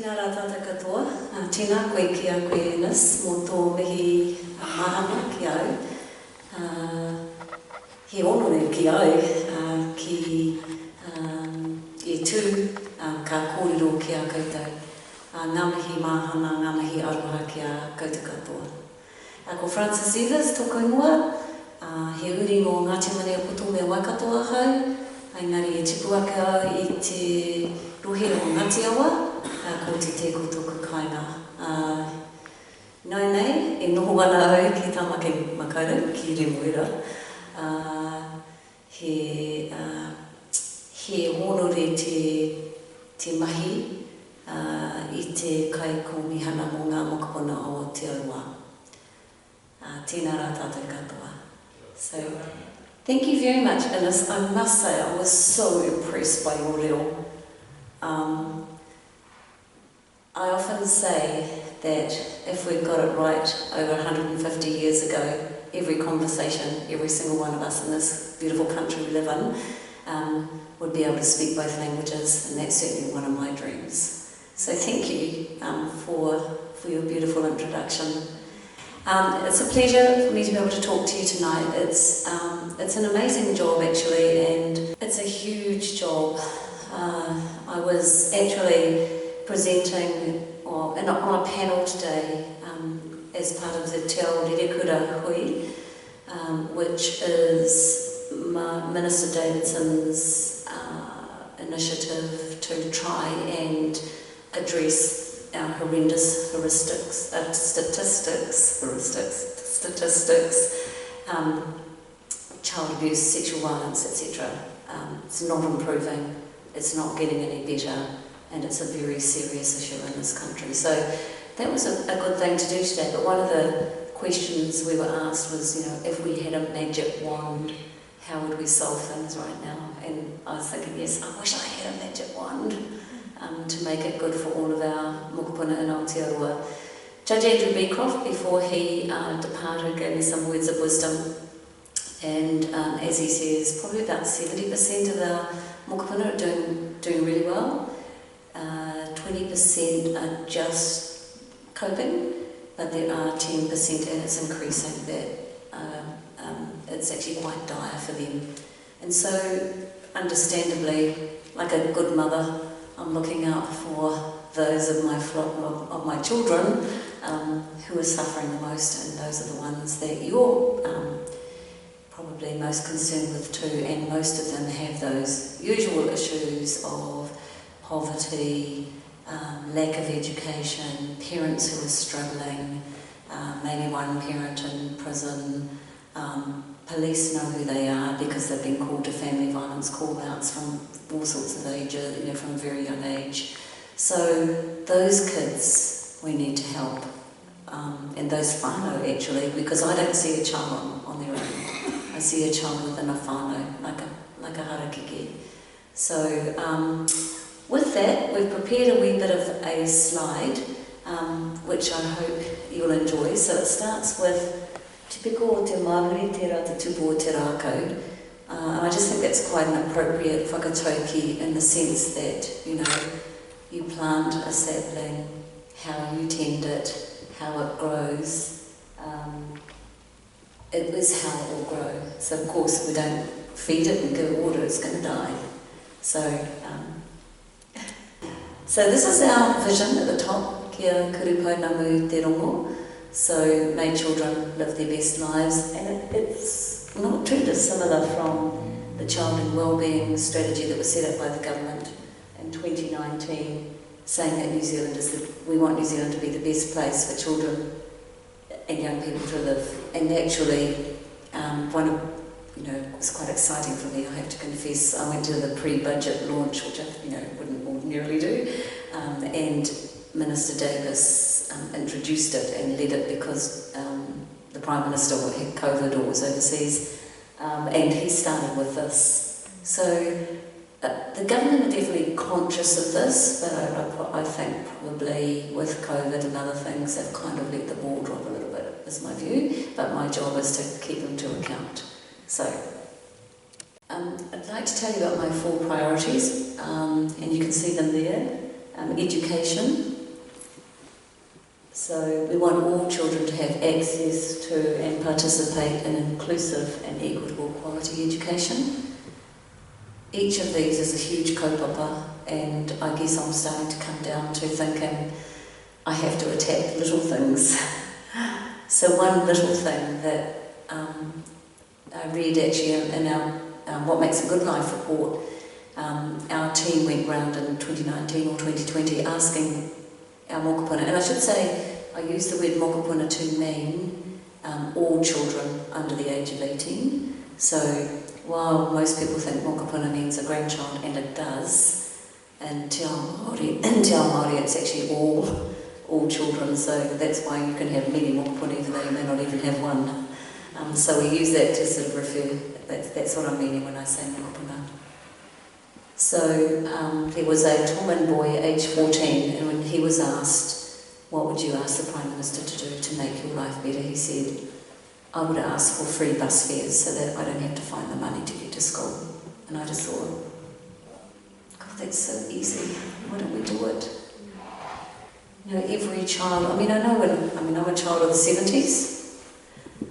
Tēnā rā tātou katoa, tēnā koe ki a koe Eivers, mō tō mihi mahana ki au. He onore ki au, e tū ka kōrero ki a koutou. Ngā mihi mahana, ngā mihi aroha ki a koutou katoa. Ko Francis Eivers, tōku ingoa, he uri ngō Ngāti Mane o Poto me Waikato ahau, engari e tipu ake au I te rohe o Ngāti Awa, ko te te kōtoku kainga. Nau nei, e noho ana au ki Tāmake Makaurau, ki Remuera. He honore te mahi I te kai ko mihana mō ngā mokopuna o te aua. Tēnā rā tātou katoa. So, thank you very much, Eivers. I must say, I was so impressed by your reo. I often say that if we got it right over 150 years ago, every conversation, every single one of us in this beautiful country we live in, would be able to speak both languages, and that's certainly one of my dreams. So thank you for your beautiful introduction. It's a pleasure for me to be able to talk to you tonight. It's an amazing job actually, and it's a huge job. I was actually presenting on a panel today as part of the Te Ao Rerekura Hui, which is Minister Davidson's initiative to try and address our horrendous statistics, child abuse, sexual violence, etc. It's not improving, it's not getting any better, and it's a very serious issue in this country. So that was a good thing to do today, but one of the questions we were asked was, if we had a magic wand, how would we solve things right now? And I was thinking, yes, I wish I had a magic wand to make it good for all of our mokopuna in Aotearoa. Judge Andrew Beecroft, before he departed, gave me some words of wisdom, and as he says, probably about 70% of our mokopuna are doing really well. 20% are just coping, but there are 10%, and it's increasing, that it's actually quite dire for them. And so, understandably, like a good mother, I'm looking out for those of my flock, of my children, who are suffering the most, and those are the ones that you're probably most concerned with too, and most of them have those usual issues of poverty, lack of education, parents who are struggling, maybe one parent in prison, police know who they are because they've been called to family violence call-outs from all sorts of ages, from a very young age. So those kids we need to help, and those whānau actually, because I don't see a child on their own. I see a child within a whānau, like a harakeke. So with that, we've prepared a wee bit of a slide, which I hope you'll enjoy. So it starts with Tipiko o te maruri te rā te tupu o te rākau. And I just think that's quite an appropriate whakatauki in the sense that, you plant a sapling, how you tend it, how it grows. It is how it will grow. So of course, if we don't feed it and give it water, it's going to die. So this is our vision at the top, kia kurupau namu te rongo. So may children live their best lives, and it's not too dissimilar from the child and wellbeing strategy that was set up by the government in 2019, saying that we want New Zealand to be the best place for children and young people to live. And actually, it was quite exciting for me, I have to confess. I went to the pre-budget launch, which I wouldn't ordinarily do, and Minister Davis introduced it and led it because the Prime Minister had COVID or was overseas, and he started with this. So the government are definitely conscious of this, but I think probably with COVID and other things, they've kind of let the ball drop a little bit, is my view, but my job is to keep them to account. So I'd like to tell you about my 4 priorities, and you can see them there. Education, So we want all children to have access to and participate in inclusive and equitable quality education. Each of these is a huge kaupapa, and I guess I'm starting to come down to thinking I have to attack little things. So one little thing that I read actually in our What Makes a Good Life report, our team went round in 2019 or 2020 asking our mokopuna, and I should say I use the word mokopuna to mean all children under the age of 18. So while most people think mokopuna means a grandchild, and it does, in Te Ao Māori it's actually all children, so that's why you can have many mokopuna even though you may not even have one. So we use that to sort of refer, that's what I'm meaning when I say mokopuna. So there was a Tongan boy, age 14, and when he was asked, what would you ask the Prime Minister to do to make your life better, he said, I would ask for free bus fares so that I don't have to find the money to get to school. And I just thought, God, that's so easy. Why don't we do it? You know, every child, I'm a child of the 70s,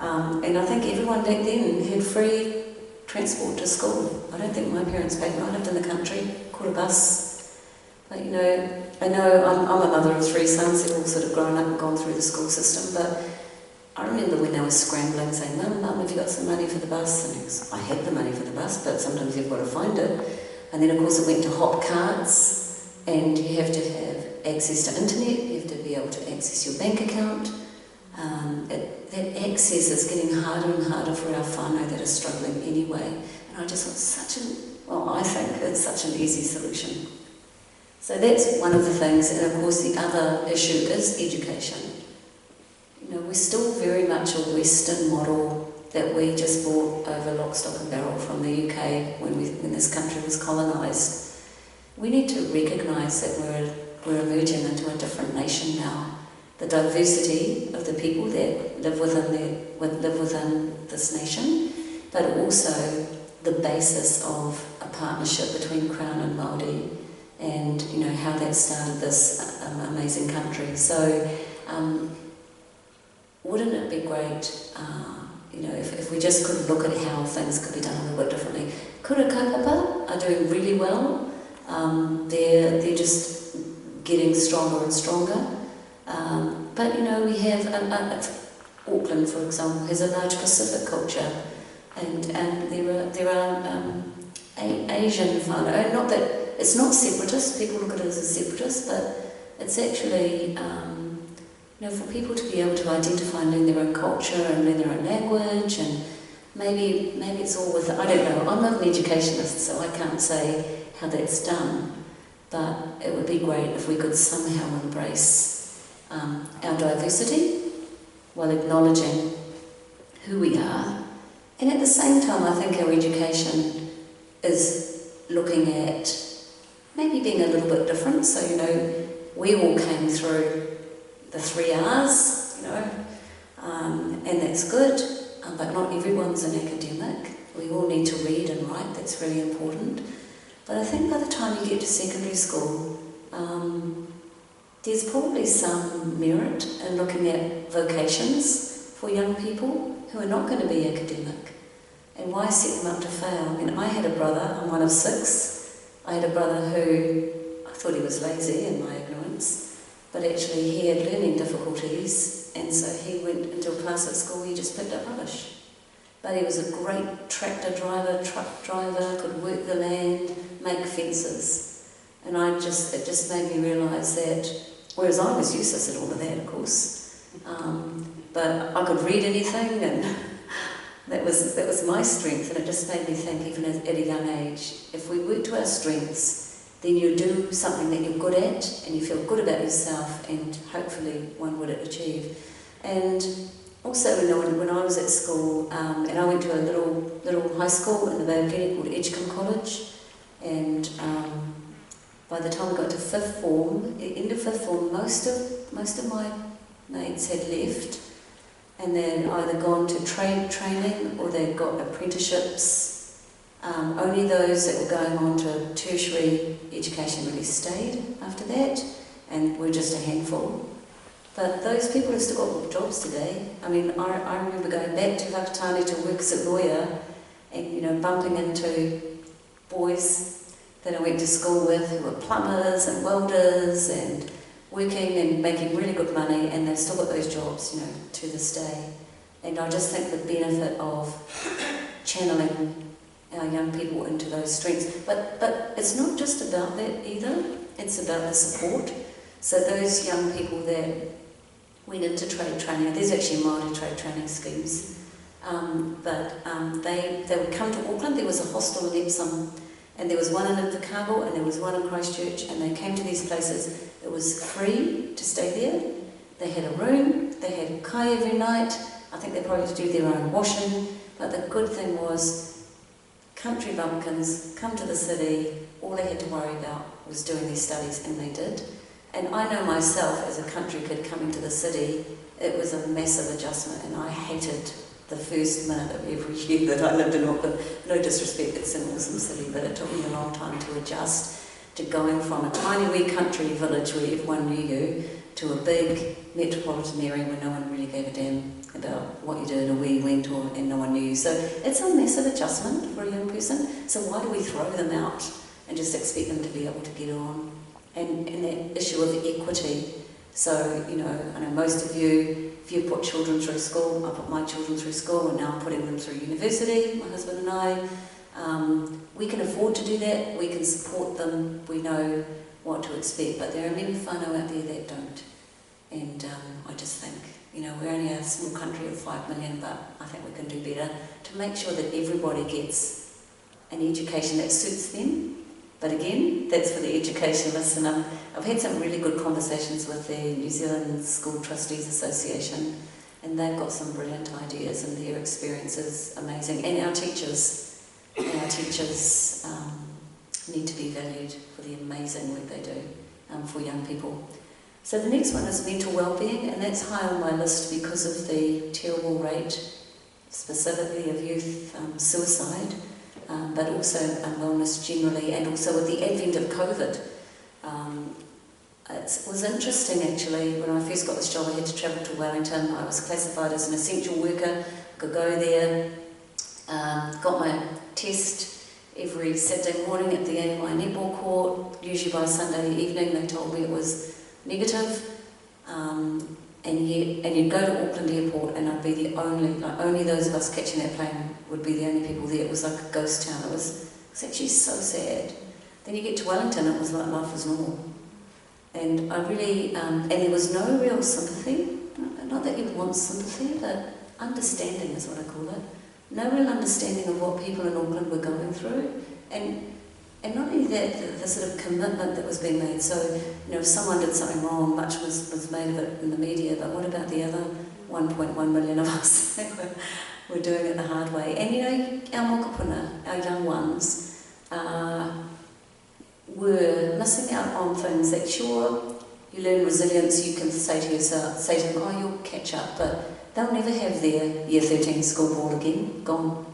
and I think everyone back then had free transport to school. I don't think my parents paid. I lived in the country, caught a bus. But you know, I know I'm a mother of 3 sons. They've all sort of grown up and gone through the school system. But I remember when they were scrambling, saying, "Mum, have you got some money for the bus?" And I had the money for the bus, but sometimes you've got to find it. And then of course it went to hop cards, and you have to have access to internet. You have to be able to access your bank account. That access is getting harder and harder for our whānau that are struggling anyway. And I just want I think it's such an easy solution. So that's one of the things, and of course the other issue is education. You know, we're still very much a Western model that we just brought over lock, stock and barrel from the UK when this country was colonised. We need to recognise that we're emerging into a different nation now. The diversity of the people that live within this nation, but also the basis of a partnership between Crown and Māori, and you know how that started this amazing country. So, wouldn't it be great, if we just could look at how things could be done a little bit differently? Kura kaupapa are doing really well. They're just getting stronger and stronger. But you know, we have Auckland, for example, has a large Pacific culture, and there are Asian whānau. Not that it's not separatist. People look at it as a separatist, but it's actually for people to be able to identify and learn their own culture and learn their own language, and maybe it's all with. I don't know. I'm not an educationist, so I can't say how that's done. But it would be great if we could somehow embrace our diversity while acknowledging who we are, and at the same time I think our education is looking at maybe being a little bit different. So you know, we all came through the 3 R's, and that's good, but not everyone's an academic. We all need to read and write, that's really important. But I think by the time you get to secondary school, there's probably some merit in looking at vocations for young people who are not going to be academic. And why set them up to fail? I mean, I had a brother, I'm one of 6. I had a brother who, I thought he was lazy in my ignorance, but actually he had learning difficulties, and so he went into a class at school where he just picked up rubbish. But he was a great tractor driver, truck driver, could work the land, make fences. And it just made me realise that, whereas I was useless at all of that, of course, but I could read anything, and that was my strength. And it just made me think, even at a young age, if we work to our strengths, then you do something that you're good at, and you feel good about yourself, and hopefully one would achieve. And also, when I was at school, and I went to a little high school in the Bay of Plenty called Edgecombe College, and by the time I got to 5th form, end of 5th form, most of my mates had left, and they'd either gone to training or they'd got apprenticeships. Only those that were going on to tertiary education really stayed after that, and were just a handful. But those people have still got jobs today. I mean, I remember going back to Whakatane to work as a lawyer and, you know, bumping into boys that I went to school with who were plumbers and welders and working and making really good money, and they've still got those jobs, you know, to this day. And I just think the benefit of channeling our young people into those strengths. But it's not just about that either, it's about the support. So those young people that went into trade training, there's actually Māori trade training schemes, they would come to Auckland. There was a hostel in Epsom, and there was one in Invercargill, and there was one in Christchurch, and they came to these places. It was free to stay there. They had a room, they had kai every night. I think they probably had to do their own washing, but the good thing was country bumpkins come to the city, all they had to worry about was doing their studies, and they did. And I know myself as a country kid coming to the city, it was a massive adjustment, and I hated the first minute of every year that I lived in Auckland. No disrespect, it's an awesome city, but it took me a long time to adjust to going from a tiny wee country village where everyone knew you to a big metropolitan area where no one really gave a damn about what you did or where you went, and no one knew you. So it's a massive adjustment for a young person. So why do we throw them out and just expect them to be able to get on? And that issue of equity. So, you know, I know most of you, if you put children through school, I put my children through school, and now I'm putting them through university, my husband and I. We can afford to do that, we can support them, we know what to expect, but there are many whānau out there that don't. And I just think, you know, we're only a small country of 5 million, but I think we can do better to make sure that everybody gets an education that suits them. But again, that's for the educationalists, and I've had some really good conversations with the New Zealand School Trustees Association, and they've got some brilliant ideas, and their experience is amazing. And our teachers need to be valued for the amazing work they do for young people. So the next one is mental well-being, and that's high on my list because of the terrible rate, specifically of youth suicide. But also wellness generally, and also with the advent of COVID. It was interesting actually, when I first got this job I had to travel to Wellington. I was classified as an essential worker, could go there, got my test every Saturday morning at the AMI netball court. Usually by Sunday evening they told me it was negative. And you'd go to Auckland Airport and I'd be the only those of us catching that plane would be the only people there. It was like a ghost town. It was actually so sad. Then you get to Wellington, it was like life was normal. And I really, and there was no real sympathy. Not that you want sympathy, but understanding is what I call it. No real understanding of what people in Auckland were going through. And not only that, the sort of commitment that was being made. So, you know, if someone did something wrong, much was made of it in the media, but what about the other 1.1 million of us that were doing it the hard way? And, you know, our mokopuna, our young ones, were missing out on things that, sure, you learn resilience, you can say to them, oh, you'll catch up, but they'll never have their Year 13 school ball again, gone.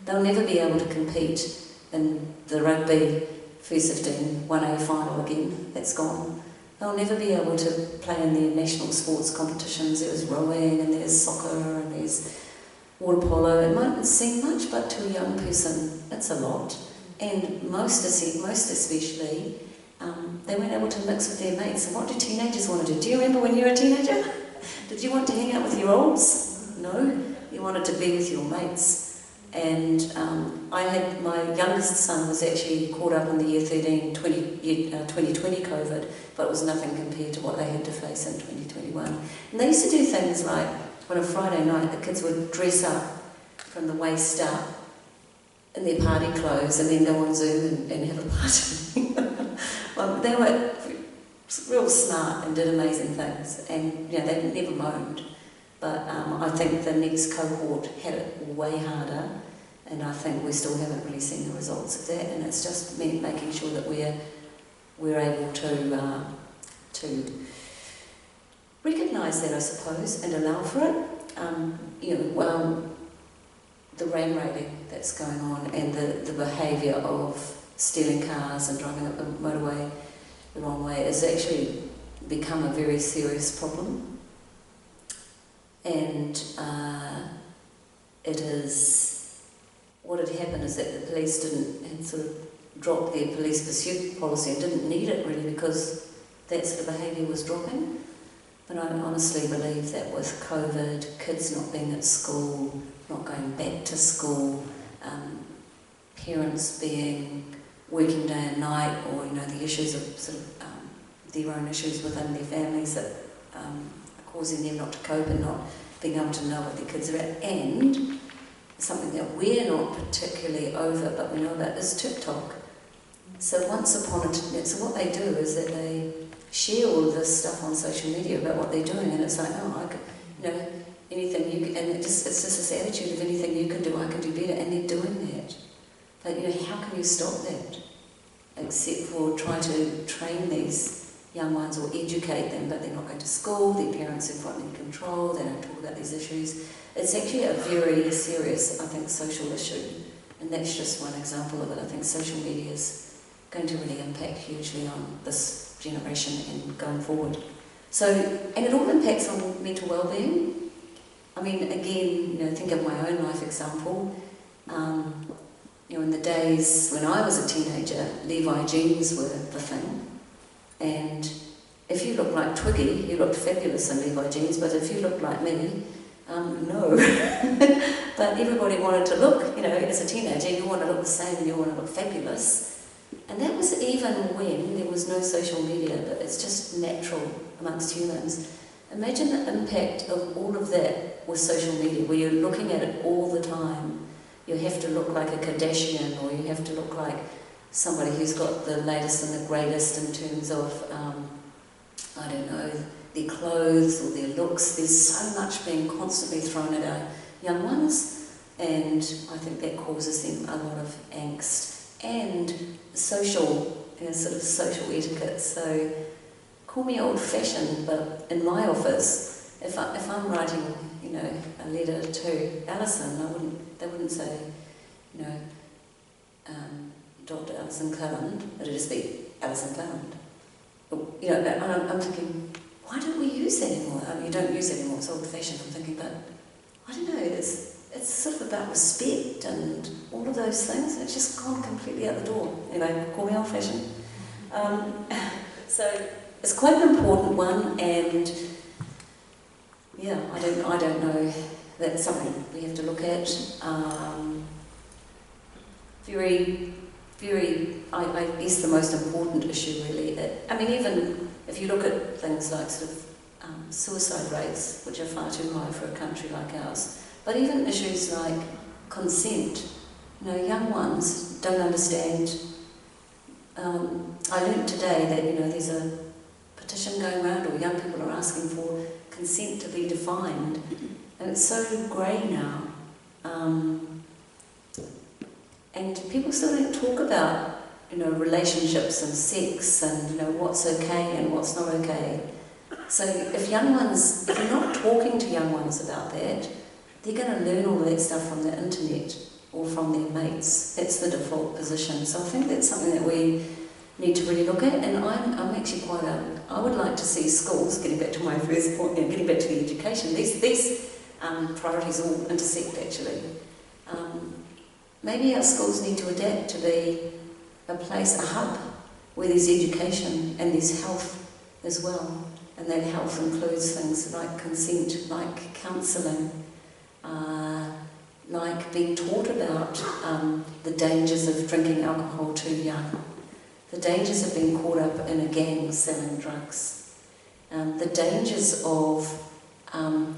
They'll never be able to compete in the rugby first 15 1A final again, that's gone. They'll never be able to play in their national sports competitions. There's rowing and there's soccer and there's water polo. It mightn't seem much, but to a young person, it's a lot. And most especially, they weren't able to mix with their mates. And what do teenagers want to do? Do you remember when you were a teenager? Did you want to hang out with your olds? No, you wanted to be with your mates. And I had, my youngest son was actually caught up in the Year 13 2020 COVID, but it was nothing compared to what they had to face in 2021. And they used to do things like, on a Friday night, the kids would dress up from the waist up in their party clothes and then go on Zoom and have a party. Well, they were real smart and did amazing things, and you know, they never moaned. But I think the next cohort had it way harder, and I think we still haven't really seen the results of that. And it's just making sure that we're able to recognise that, I suppose, and allow for it. You know, the rain rating that's going on, and the behaviour of stealing cars and driving up the motorway the wrong way has actually become a very serious problem. and it is, what had happened is that the police had sort of dropped their police pursuit policy and didn't need it really because that sort of behaviour was dropping. But I honestly believe that with COVID, kids not being at school, not going back to school, parents being working day and night, or the issues of sort of their own issues within their families that are causing them not to cope and not being able to know what their kids are at, and something that we're not particularly over but we know about is TikTok. So once upon a time, so what they do is that they share all of this stuff on social media about what they're doing, and it's like, oh, I could, anything you can, and it's just this attitude of anything you can do, I can do better, and they're doing that. But how can you stop that? Except for try to train these young ones or educate them, but they're not going to school, their parents are quite in control, they don't talk about these issues. It's actually a very serious, I think, social issue, and that's just one example of it. I think social media is going to really impact hugely on this generation and going forward. So, and it all impacts on mental well-being. I mean, again, think of my own life example. In the days when I was a teenager, Levi jeans were the thing. And if you looked like Twiggy, you looked fabulous in Levi jeans, but if you looked like me, no. But everybody wanted to look, as a teenager, you want to look the same and you want to look fabulous. And that was even when there was no social media, but it's just natural amongst humans. Imagine the impact of all of that with social media, where you're looking at it all the time. You have to look like a Kardashian, or you have to look like somebody who's got the latest and the greatest in terms of, their clothes or their looks. There's so much being constantly thrown at our young ones, and I think that causes them a lot of angst and social, sort of social etiquette. So call me old-fashioned, but in my office, if I'm writing, a letter to Alison, they wouldn't say, Dr. Alison Cleland. It'd just be Alison Cleland. And I'm thinking, why don't we use that anymore? You don't use it anymore, it's old-fashioned. I'm thinking, but I don't know, it's sort of about respect and all of those things. It's just gone completely out the door. Call me old-fashioned. So it's quite an important one, and yeah, I don't know. That's something we have to look at. Very, very, I guess the most important issue really. Even if you look at things like sort of suicide rates, which are far too high for a country like ours, but even issues like consent. Young ones don't understand. I learned today that there's a petition going around, or young people are asking for consent to be defined, and it's so grey now. And people still don't talk about relationships and sex and what's okay and what's not okay. So if you're not talking to young ones about that, they're going to learn all that stuff from the internet or from their mates. That's the default position. So I think that's something that we need to really look at. And I'm actually I would like to see schools, getting back to my first point, getting back to the education, these priorities all intersect actually. Maybe our schools need to adapt to be a hub, where there's education and there's health as well. And that health includes things like consent, like counselling, like being taught about the dangers of drinking alcohol too young, the dangers of being caught up in a gang selling drugs, the dangers of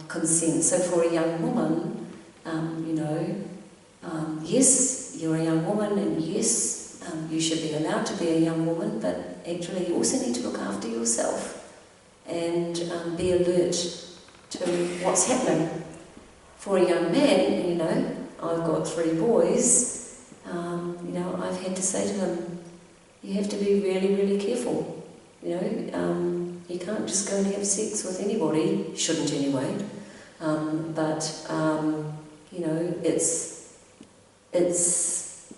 consent. So for a young woman, yes, you're a young woman, and yes, you should be allowed to be a young woman, but actually you also need to look after yourself and be alert to what's happening. For a young man, I've got 3 boys, I've had to say to them, you have to be really, really careful. You can't just go and have sex with anybody, shouldn't anyway, it's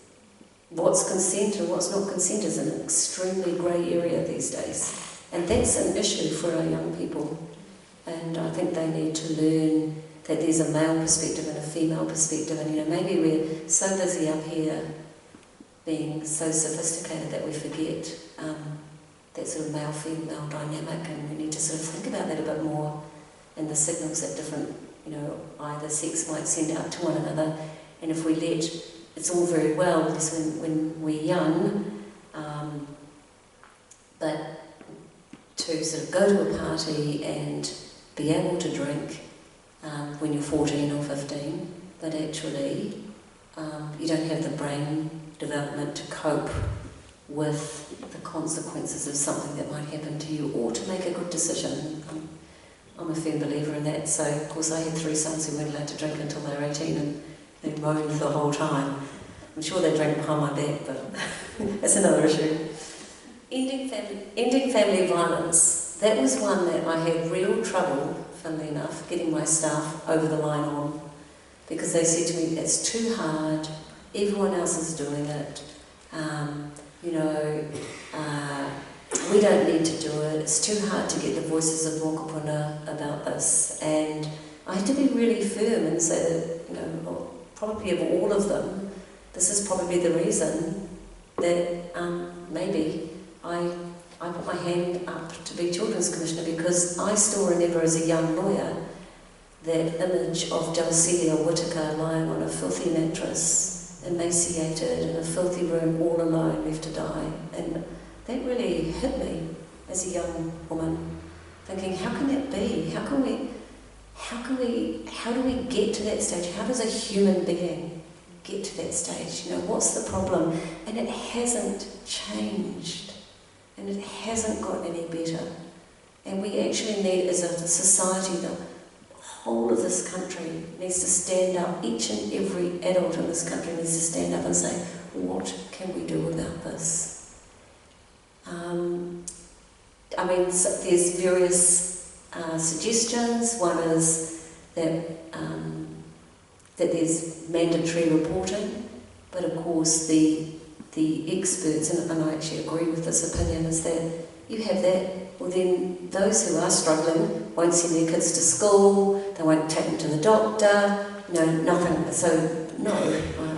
what's consent and what's not consent is an extremely grey area these days, and that's an issue for our young people. And I think they need to learn that there's a male perspective and a female perspective, and maybe we're so busy up here being so sophisticated that we forget that sort of male-female dynamic, and we need to sort of think about that a bit more, and the signals that different, either sex might send out to one another. And if we let, it's all very well because when we're young, but to sort of go to a party and be able to drink when you're 14 or 15, but actually you don't have the brain development to cope with the consequences of something that might happen to you, or to make a good decision. I'm a firm believer in that. So, of course, I had 3 sons who weren't allowed to drink until they were 18, and they moaned the whole time. I'm sure they drank behind my back, but that's another issue. Ending family violence. That was one that I had real trouble, funnily enough, getting my staff over the line on, because they said to me, it's too hard, everyone else is doing it, we don't need to do it, it's too hard to get the voices of mokopuna about this. And I had to be really firm and say that, probably of all of them, this is probably the reason that maybe I put my hand up to be Children's Commissioner, because I still remember as a young lawyer that image of Delcelia Whitaker lying on a filthy mattress, emaciated, in a filthy room, all alone, left to die. And that really hit me as a young woman, thinking, how can that be? How do we get to that stage? How does a human being get to that stage? What's the problem? And it hasn't changed. And it hasn't got any better. And we actually need, as a society, the whole of this country needs to stand up. Each and every adult in this country needs to stand up and say, what can we do about this? There's various suggestions. One is that there's mandatory reporting, but of course the experts, and I actually agree with this opinion, is that you have that, well then those who are struggling won't send their kids to school, they won't take them to the doctor, nothing. So no,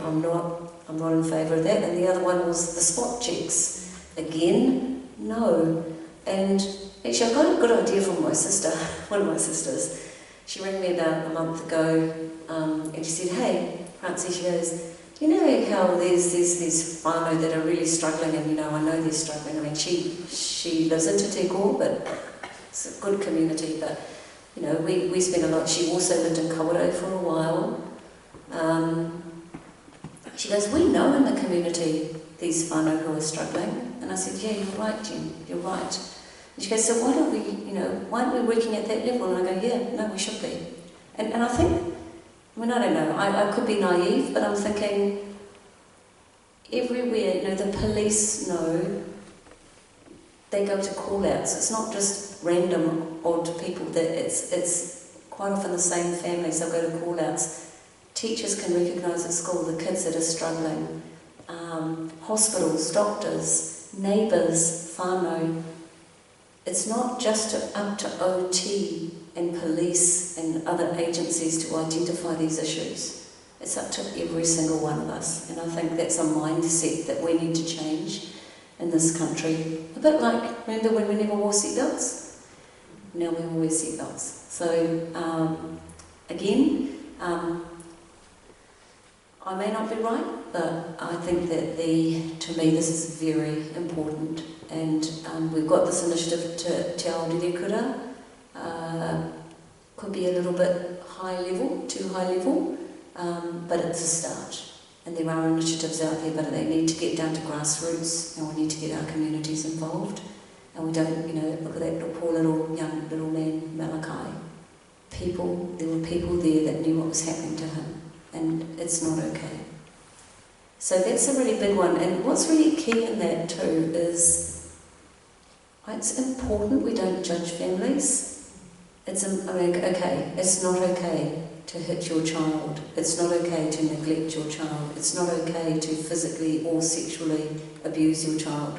I'm not in favour of that. And the other one was the spot checks. Again, no. And actually I got a good idea from my sister, one of my sisters. She rang me about a month ago and she said, hey, Francie, she goes, you know how there's these whānau that are really struggling, and I know they're struggling. I mean, she lives in Te Teko, but it's a good community, but we spend a lot. She also lived in Kawerau for a while. She goes, we know in the community these whānau who are struggling. And I said, yeah, you're right, Jen, you're right. And she goes, so why don't we, why aren't we working at that level? And I go, yeah, no, we should be. And I think, I don't know, I could be naive, but I'm thinking everywhere, the police know, they go to call-outs. It's not just random odd people, that it's quite often the same families, they'll go to call-outs. Teachers can recognise at school the kids that are struggling. Hospitals, doctors, neighbours, whānau. It's not just up to OT and police and other agencies to identify these issues. It's up to every single one of us. And I think that's a mindset that we need to change in this country. A bit like, remember when we never wore seatbelts? Now we all wear seatbelts. So, again, I may not be right, but I think that to me this is very important. And we've got this initiative to Te Ao Rere Kura. Could be a little bit high level, too high level, but it's a start. And there are initiatives out there, but they need to get down to grassroots, and we need to get our communities involved. And we don't, look at that poor little man, Malachi. There were people there that knew what was happening to him, and it's not okay. So that's a really big one. And what's really key in that too is it's important we don't judge families. It's not okay to hit your child. It's not okay to neglect your child. It's not okay to physically or sexually abuse your child.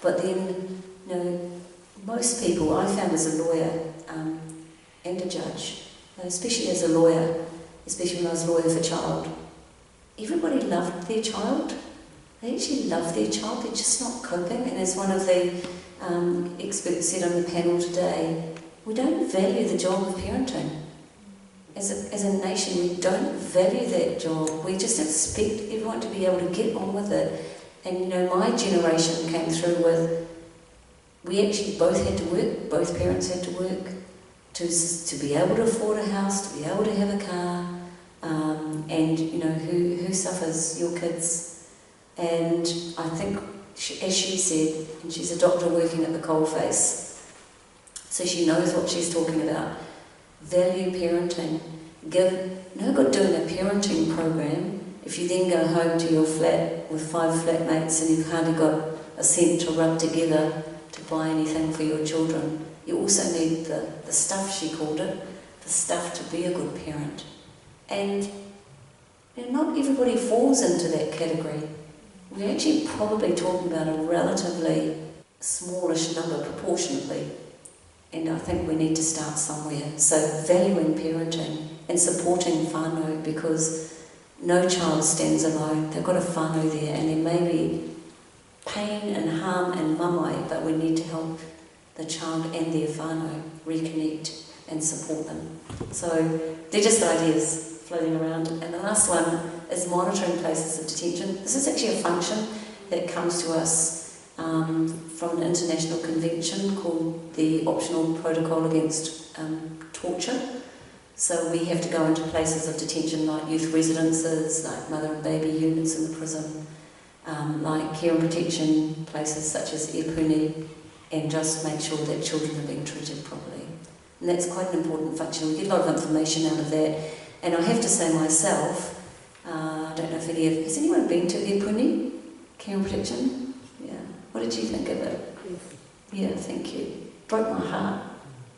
But then, most people, I found as a lawyer, and a judge, especially as a lawyer, especially when I was lawyer for child. Everybody loved their child. They actually love their child, they're just not coping. And as one of the experts said on the panel today, we don't value the job of parenting. As a nation, we don't value that job. We just expect everyone to be able to get on with it. And my generation came through with, we actually both had to work, both parents had to work to be able to afford a house, to be able to have a car, and who suffers? Your kids. And I think, as she said, and she's a doctor working at the coalface, so she knows what she's talking about. Value parenting. No good doing a parenting program if you then go home to your flat with 5 flatmates and you've hardly got a cent to rub together to buy anything for your children. You also need the stuff, she called it, the stuff to be a good parent. And not everybody falls into that category. We're actually probably talking about a relatively smallish number proportionately. And I think we need to start somewhere. So valuing parenting and supporting whānau, because no child stands alone. They've got a whānau there, and there may be pain and harm and mamai, but we need to help the child and their whānau reconnect and support them. So they're just ideas floating around. And the last one is monitoring places of detention. This is actually a function that comes to us from an international convention called the Optional Protocol Against Torture. So we have to go into places of detention like youth residences, like mother and baby units in the prison, like care and protection places such as epuni, and just make sure that children are being treated properly. And that's quite an important function. We get a lot of information out of that. And I have to say myself, I don't know if has anyone been to epuni, care and protection? Yeah. What did you think of it? Yeah, thank you. Broke my heart.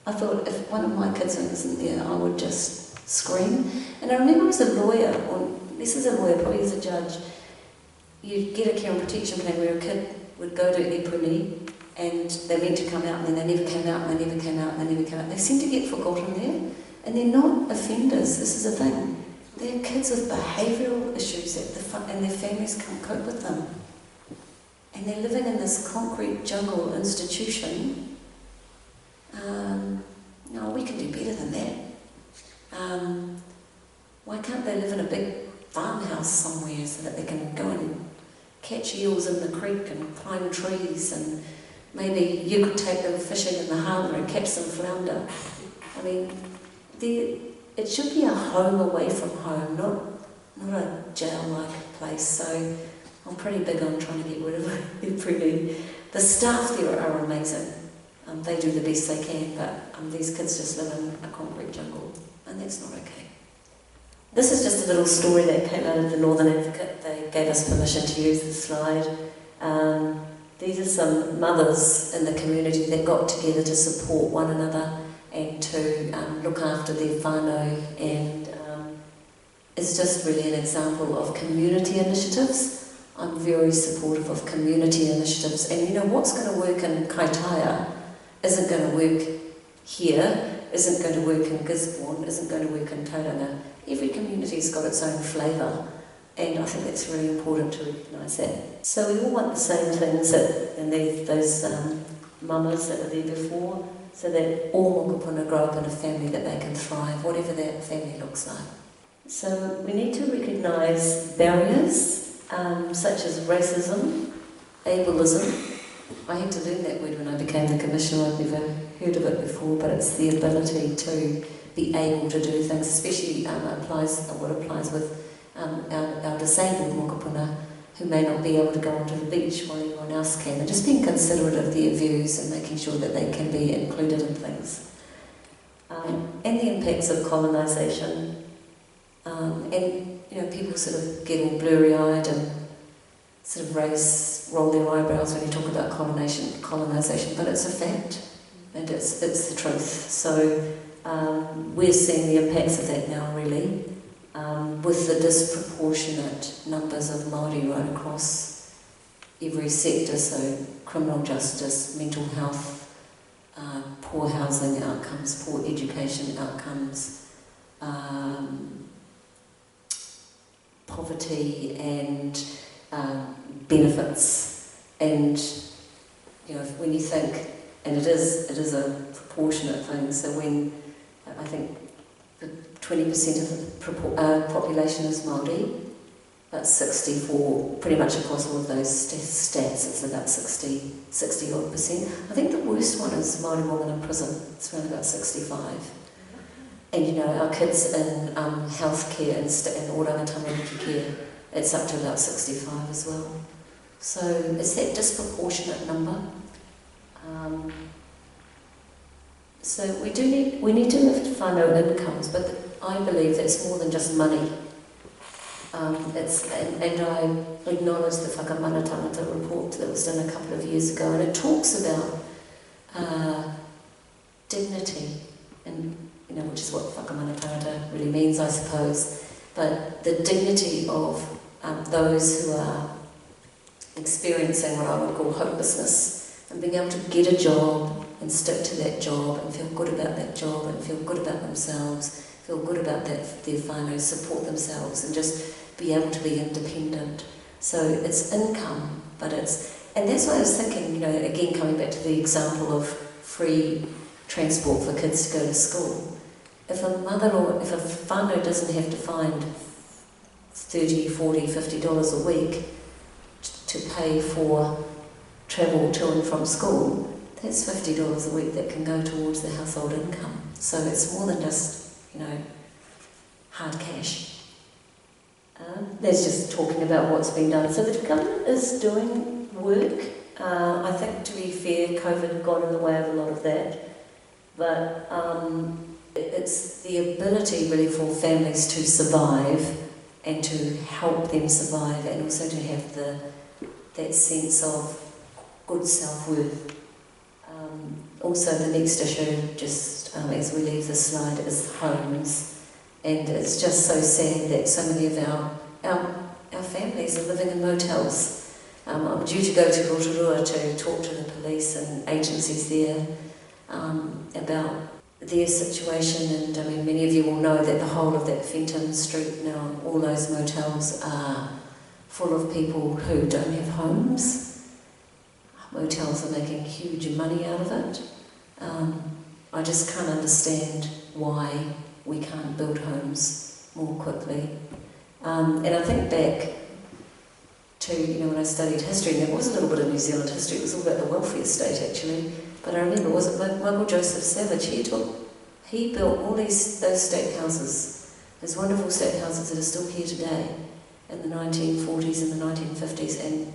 I thought if one of my kids wasn't there, I would just scream. And I remember as a lawyer, or this is a lawyer, probably as a judge, you'd get a care and protection plan where a kid would go to epuni and they're meant to come out and then they never came out and they never came out and they never came out. They seem to get forgotten there. And they're not offenders, this is the thing. They're kids with behavioural issues and their families can't cope with them. And they're living in this concrete jungle institution. No, we can do better than that. Why can't they live in a big farmhouse somewhere so that they can go and catch eels in the creek and climb trees, and maybe you could take them fishing in the harbour and catch some flounder. I mean, it should be a home away from home, not a jail-like place. So I'm pretty big on trying to get rid of it. The staff there are amazing. They do the best they can, but these kids just live in a concrete jungle, and that's not okay. This is just a little story that came out of the Northern Advocate. They gave us permission to use the slide. These are some mothers in the community that got together to support one another and to look after their whānau, and it's just really an example of community initiatives. I'm very supportive of community initiatives, and what's going to work in Kaitaia isn't going to work here, isn't going to work in Gisborne, isn't going to work in Tauranga. Every community's got its own flavour, and I think it's really important to recognise that. So we all want the same things, and those mamas that were there before, so that all mokopuna grow up in a family that they can thrive, whatever that family looks like. So we need to recognise barriers, such as racism, ableism. I had to learn that word when I became the Commissioner. I'd never heard of it before, but it's the ability to be able to do things, especially what applies with our disabled mokopuna who may not be able to go onto the beach while everyone else can, and just being considerate of their views and making sure that they can be included in things. And the impacts of colonisation. And people sort of get all blurry-eyed and sort of roll their eyebrows when you talk about colonisation, but it's a fact, and it's the truth. So we're seeing the impacts of that now, really, with the disproportionate numbers of Māori right across every sector, so criminal justice, mental health, poor housing outcomes, poor education outcomes, poverty and benefits. And when you think, and it is a proportionate thing, so when I think 20% of the population is Māori, but 64, pretty much across all of those stats, it's about 60 odd percent. I think the worst one is Māori women in prison, it's around about 65. And our kids in healthcare and orangatamariki care, it's up to about 65 as well. So it's that disproportionate number. So we need to lift whānau incomes, but I believe that's more than just money. And I acknowledge the Whakamana Tangata report that was done a couple of years ago, and it talks about dignity, and which is what Whakamana Tangata really means, I suppose. But the dignity of those who are experiencing what I would call hopelessness, and being able to get a job and stick to that job and feel good about that job and feel good about themselves, feel good about their whānau, support themselves, and just be able to be independent. So it's income, but and that's why I was thinking, again coming back to the example of free transport for kids to go to school. If a whānau doesn't have to find $30, $40, $50 a week to pay for travel to and from school, that's $50 a week that can go towards the household income. So it's more than just, hard cash. That's just talking about what's been done. So the government is doing work. I think, to be fair, COVID got in the way of a lot of that. But it's the ability really for families to survive and to help them survive, and also to have that sense of good self-worth. Also, the next issue, just as we leave the slide, is homes. And it's just so sad that so many of our families are living in motels. I'm due to go to Rotorua to talk to the police and agencies there about their situation, and many of you will know that the whole of that Fenton Street now, all those motels are full of people who don't have homes. Motels are making huge money out of it. I just can't understand why we can't build homes more quickly. And I think back to, when I studied history, and there was a little bit of New Zealand history, it was all about the welfare state actually, but I remember, was it Michael Joseph Savage, he built all those state houses, those wonderful state houses that are still here today, in the 1940s and the 1950s, and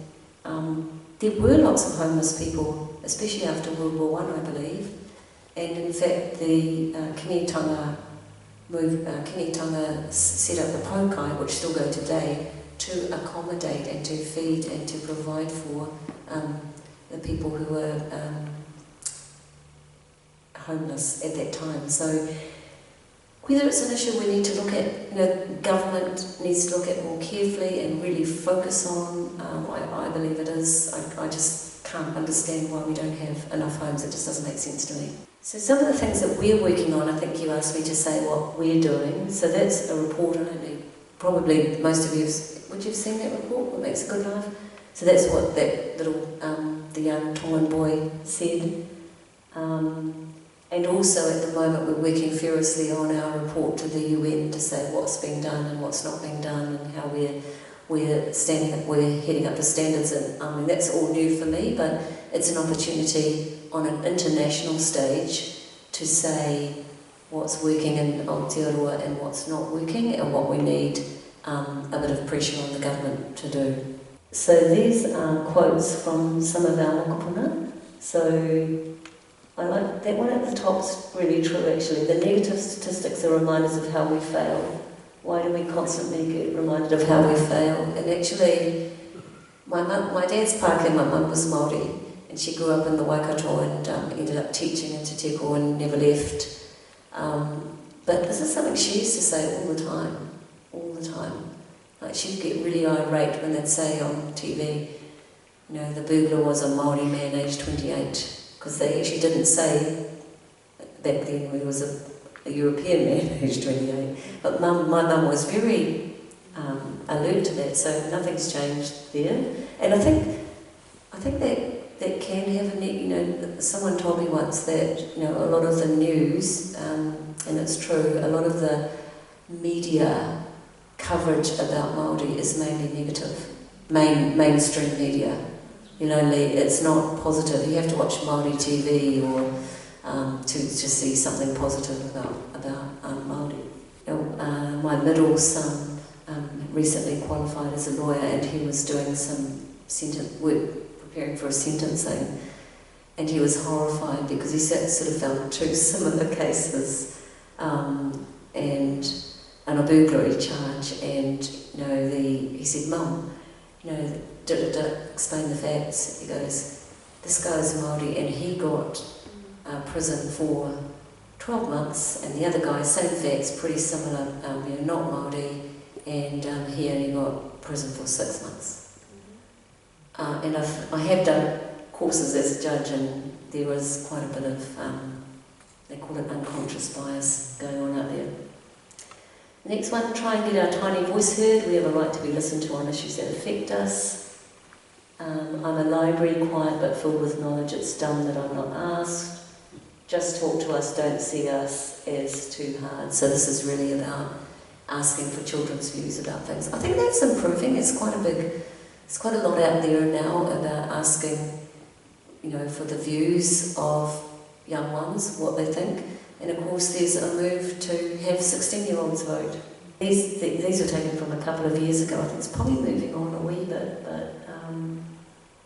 there were lots of homeless people, especially after World War I believe, and in fact the Kinitanga set up the Pokai, which still go today, to accommodate and to feed and to provide for the people who were homeless at that time. So whether it's an issue we need to look at, government needs to look at more carefully and really focus on, I believe it is. I just can't understand why we don't have enough homes. It just doesn't make sense to me. So some of the things that we're working on, I think you asked me to say what we're doing. So that's a report, and probably most of you, would you have seen that report, What Makes a Good Life? So that's what that little, the young Tongan boy said. And also at the moment we're working furiously on our report to the UN to say what's being done and what's not being done, and how we're heading up the standards, and that's all new for me, but it's an opportunity on an international stage to say what's working in Aotearoa and what's not working, and what we need a bit of pressure on the government to do. So these are quotes from some of our mokopuna. So I like that one at the top's really true actually. The negative statistics are reminders of how we fail. Why do we constantly get reminded of how we fail? And actually, my dad's Pākehā, my mum was Māori, and she grew up in the Waikato and ended up teaching in Te Teko and never left. But this is something she used to say all the time. Like, she'd get really irate when they'd say on TV, the burglar was a Māori man aged 28, because they actually didn't say back then when he was a European man, aged 28. But my mum was very alert to that, so nothing's changed there. And I think that can have someone told me once that, a lot of the news, and it's true, a lot of the media coverage about Māori is mainly negative, mainstream media. It's not positive. You have to watch Māori TV or to see something positive about Māori. My middle son recently qualified as a lawyer, and he was doing some work preparing for a sentencing, and he was horrified because he sort of found two similar cases and a burglary charge, and he said, "Mum, explain the facts." He goes, "This guy's Māori and he got prison for 12 months, and the other guy, same facts, pretty similar, not Māori, and he only got prison for 6 months." And I have done courses as a judge, and there was quite a bit of, they call it unconscious bias going on out there. Next one, try and get our tiny voice heard. We have a right to be listened to on issues that affect us. I'm a library, quiet but filled with knowledge. It's dumb that I'm not asked. Just talk to us, don't see us as too hard. So this is really about asking for children's views about things. I think that's improving. It's quite a lot out there now about asking, for the views of young ones, what they think. And of course there's a move to have 16-year-olds vote. These were taken from a couple of years ago. I think it's probably moving on a wee bit, but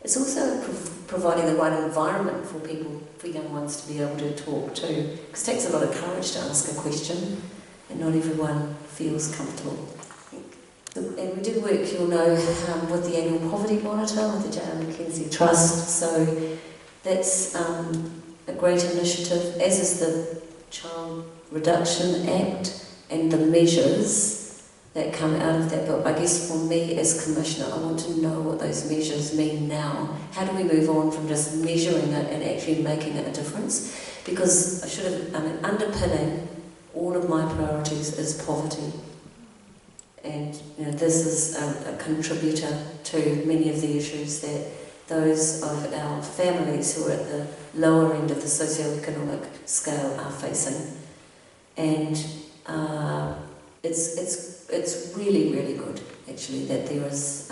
it's also providing the right environment for young ones to be able to talk to. Because it takes a lot of courage to ask a question, and not everyone feels comfortable. And we did work, you'll know, with the annual poverty monitor, with the J.R. Mackenzie Trust. So that's a great initiative, as is the Child Reduction Act and the measures that come out of that. But I guess for me as Commissioner, I want to know what those measures mean now. How do we move on from just measuring it and actually making it a difference? Because underpinning all of my priorities is poverty. And this is a contributor to many of the issues that those of our families who are at the lower end of the socio-economic scale are facing. And it's really, really good, actually, that there is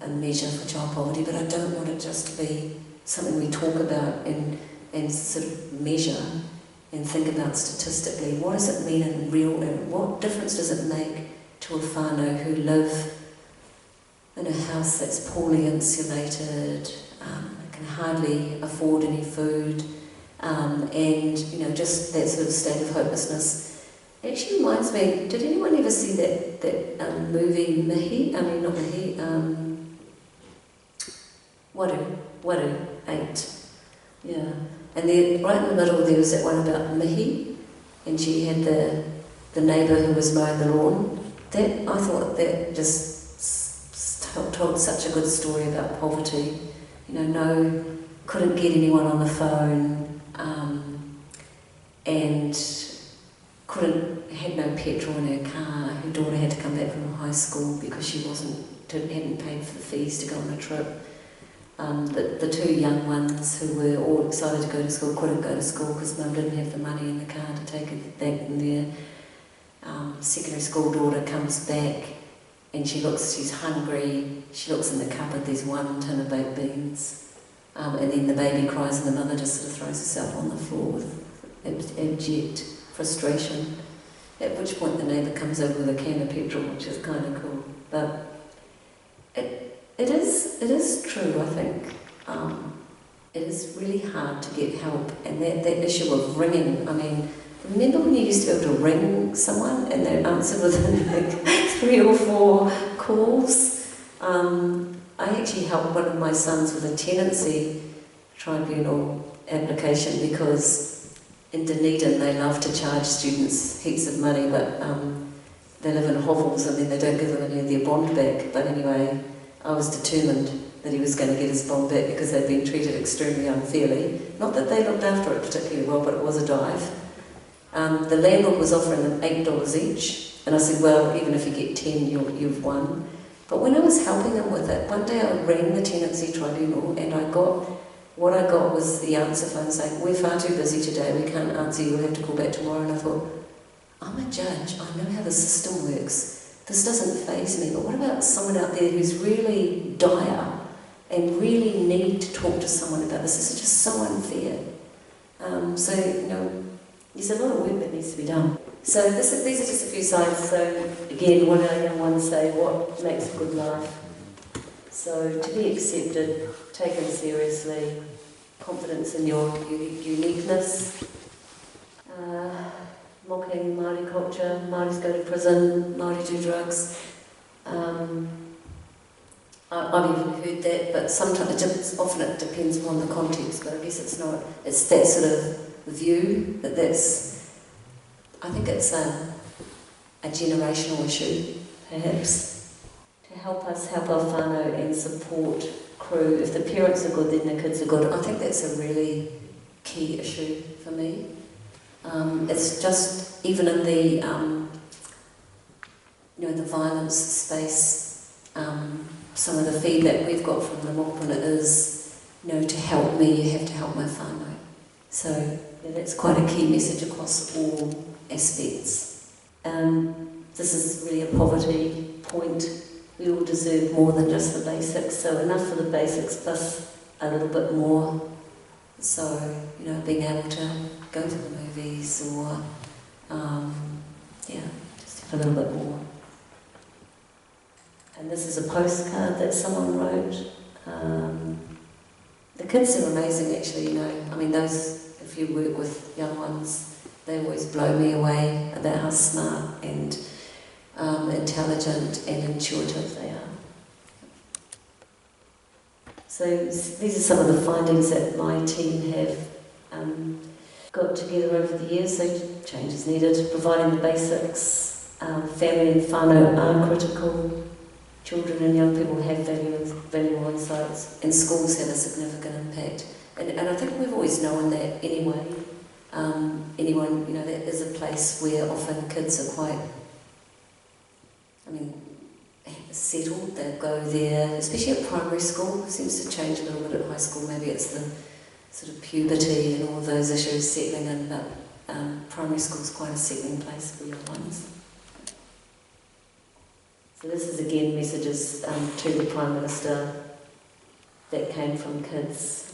a measure for child poverty, but I don't want it just to be something we talk about and sort of measure and think about statistically. What does it mean in real, what difference does it make to a whānau who live in a house that's poorly insulated, can hardly afford any food, and just that sort of state of hopelessness. It actually reminds me, did anyone ever see that movie Mihi? Not Mihi, Waru, 8. Yeah. And then right in the middle there was that one about Mihi, and she had the neighbour who was mowing the lawn. I thought that just told such a good story about poverty. Couldn't get anyone on the phone, and had no petrol in her car. Her daughter had to come back from high school because she hadn't paid for the fees to go on a trip. The two young ones who were all excited to go to school couldn't go to school because Mum didn't have the money in the car to take her back, and their secondary school daughter comes back and she's hungry, she looks in the cupboard, there's one tin of baked beans, and then the baby cries and the mother just sort of throws herself on the floor with abject frustration, at which point the neighbour comes over with a can of petrol, which is kind of cool. But it is true, I think. It is really hard to get help, and that issue of ringing, remember when you used to be able to ring someone and they answered within like 3 or 4 calls? I actually helped one of my sons with a tenancy tribunal application because in Dunedin they love to charge students heaps of money, but they live in hovels and then they don't give them any of their bond back. But anyway, I was determined that he was going to get his bond back because they'd been treated extremely unfairly. Not that they looked after it particularly well, but it was a dive. The landlord was offering them $8 each, and I said, well, even if you get 10, you've won. But when I was helping them with it, one day I rang the tenancy tribunal, and what I got was the answer phone saying, we're far too busy today, we can't answer, you'll have to call back tomorrow. And I thought, I'm a judge, I know how the system works, this doesn't faze me, but what about someone out there who's really dire and really need to talk to someone about this? This is just so unfair. So, there's a lot of work that needs to be done. So these are just a few sides. So again, what our young ones say, what makes a good life? So to be accepted, taken seriously, confidence in your uniqueness, mocking Māori culture, Māoris go to prison, Māori do drugs. I've even heard that, but sometimes, often it depends upon the context, but I guess it's not, it's that sort of view I think it's a generational issue, perhaps. To help us help our whānau and support crew. If the parents are good, then the kids are good. I think that's a really key issue for me. It's just, even in the, the violence space, some of the feedback we've got from the mokopuna is, to help me, you have to help my whānau. So that's quite a key message across all aspects. This is really a poverty point. We all deserve more than just the basics, so enough for the basics plus a little bit more. So, being able to go to the movies or, just have a little bit more. And this is a postcard that someone wrote. The kids are amazing, actually, if you work with young ones, they always blow me away about how smart and intelligent and intuitive they are. So these are some of the findings that my team have got together over the years. So change is needed, providing the basics, family and whānau are critical, children and young people have valuable insights, and schools have a significant impact. And I think we've always known that anyway. That is a place where often kids are quite, settled. They'll go there, especially at primary school. It seems to change a little bit at high school. Maybe it's the sort of puberty and all those issues settling in, but primary school is quite a settling place for young ones. So this is again messages to the Prime Minister that came from kids.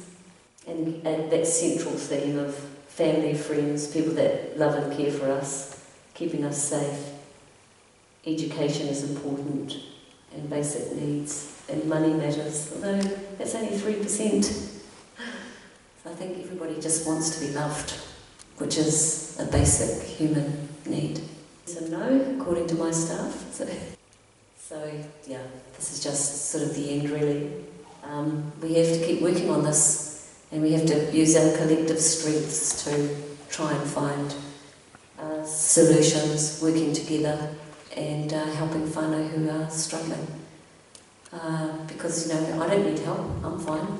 And that central theme of family, friends, people that love and care for us, keeping us safe. Education is important, and basic needs, and money matters, although that's only 3%. So I think everybody just wants to be loved, which is a basic human need. So no, according to my staff. So yeah, this is just sort of the end really. We have to keep working on this. And we have to use our collective strengths to try and find solutions, working together and helping whānau who are struggling. Because, I don't need help, I'm fine.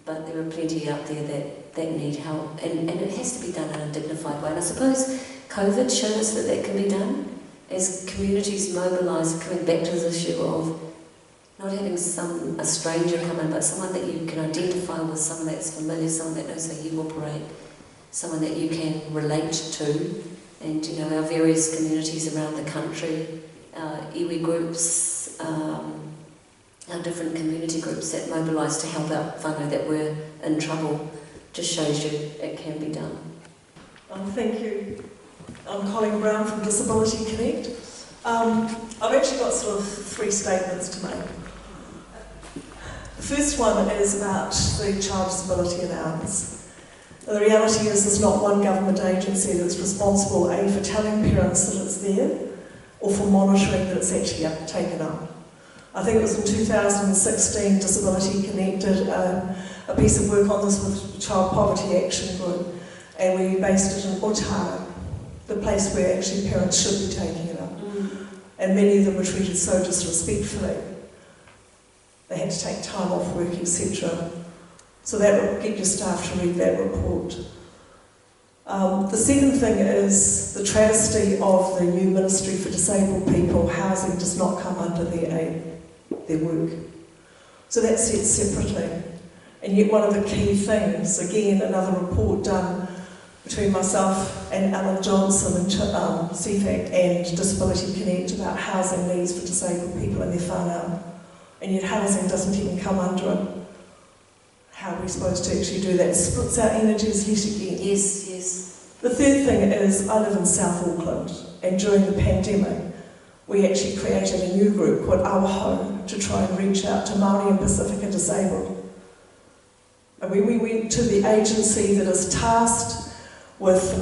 But there are plenty out there that need help. And it has to be done in a dignified way. And I suppose COVID showed us that can be done as communities mobilise, coming back to this issue of not having a stranger come in, but someone that you can identify with, someone that's familiar, someone that knows how you operate, someone that you can relate to. And our various communities around the country, our iwi groups, our different community groups that mobilise to help out whānau that were in trouble, just shows you it can be done. Thank you. I'm Colleen Brown from Disability Connect. I've actually got sort of 3 statements to make. The first one is about the child disability allowance. The reality is there's not one government agency that's responsible for telling parents that it's there or for monitoring that it's actually taken up. I think it was in 2016 Disability Connect did a piece of work on this with Child Poverty Action Group, and we based it in Otago, the place where actually parents should be taking it up. And many of them were treated so disrespectfully. They had to take time off work, etc. So that get your staff to read that report. The second thing is the travesty of the new Ministry for Disabled People. Housing does not come under their work. So that's set separately. And yet one of the key things, again, another report done between myself and Alan Johnson and CPAG and Disability Connect about housing needs for disabled people in their whānau. And yet housing doesn't even come under it. How are we supposed to actually do that? It splits our energies yet again. Yes, yes. The third thing is, I live in South Auckland, and during the pandemic, we actually created a new group called Our Home to try and reach out to Māori and Pacifica disabled. And when we went to the agency that is tasked with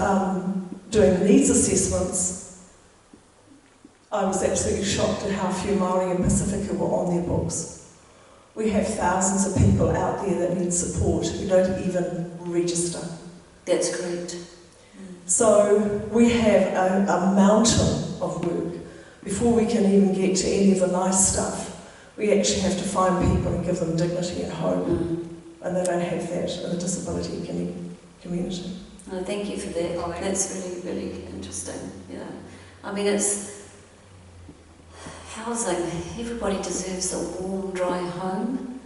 doing the needs assessments, I was absolutely shocked at how few Māori and Pacifica were on their books. We have thousands of people out there that need support who don't even register. That's correct. So we have a mountain of work. Before we can even get to any of the nice stuff, we actually have to find people and give them dignity and hope. And they don't have that in the disability community. No, thank you for that. That's really, really interesting. Yeah. I mean, it's housing. Everybody deserves a warm, dry home.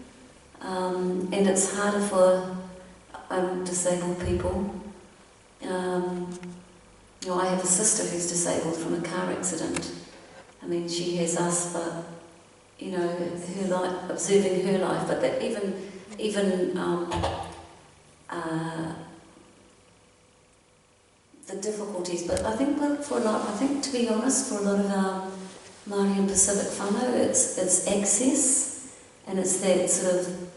And it's harder for disabled people. You know, I have a sister who's disabled from a car accident. I mean, she has us, but, you know, her life, observing her life, but that even the difficulties. But I think to be honest, for a lot of our Māori and Pacific whānau, it's access, and it's that sort of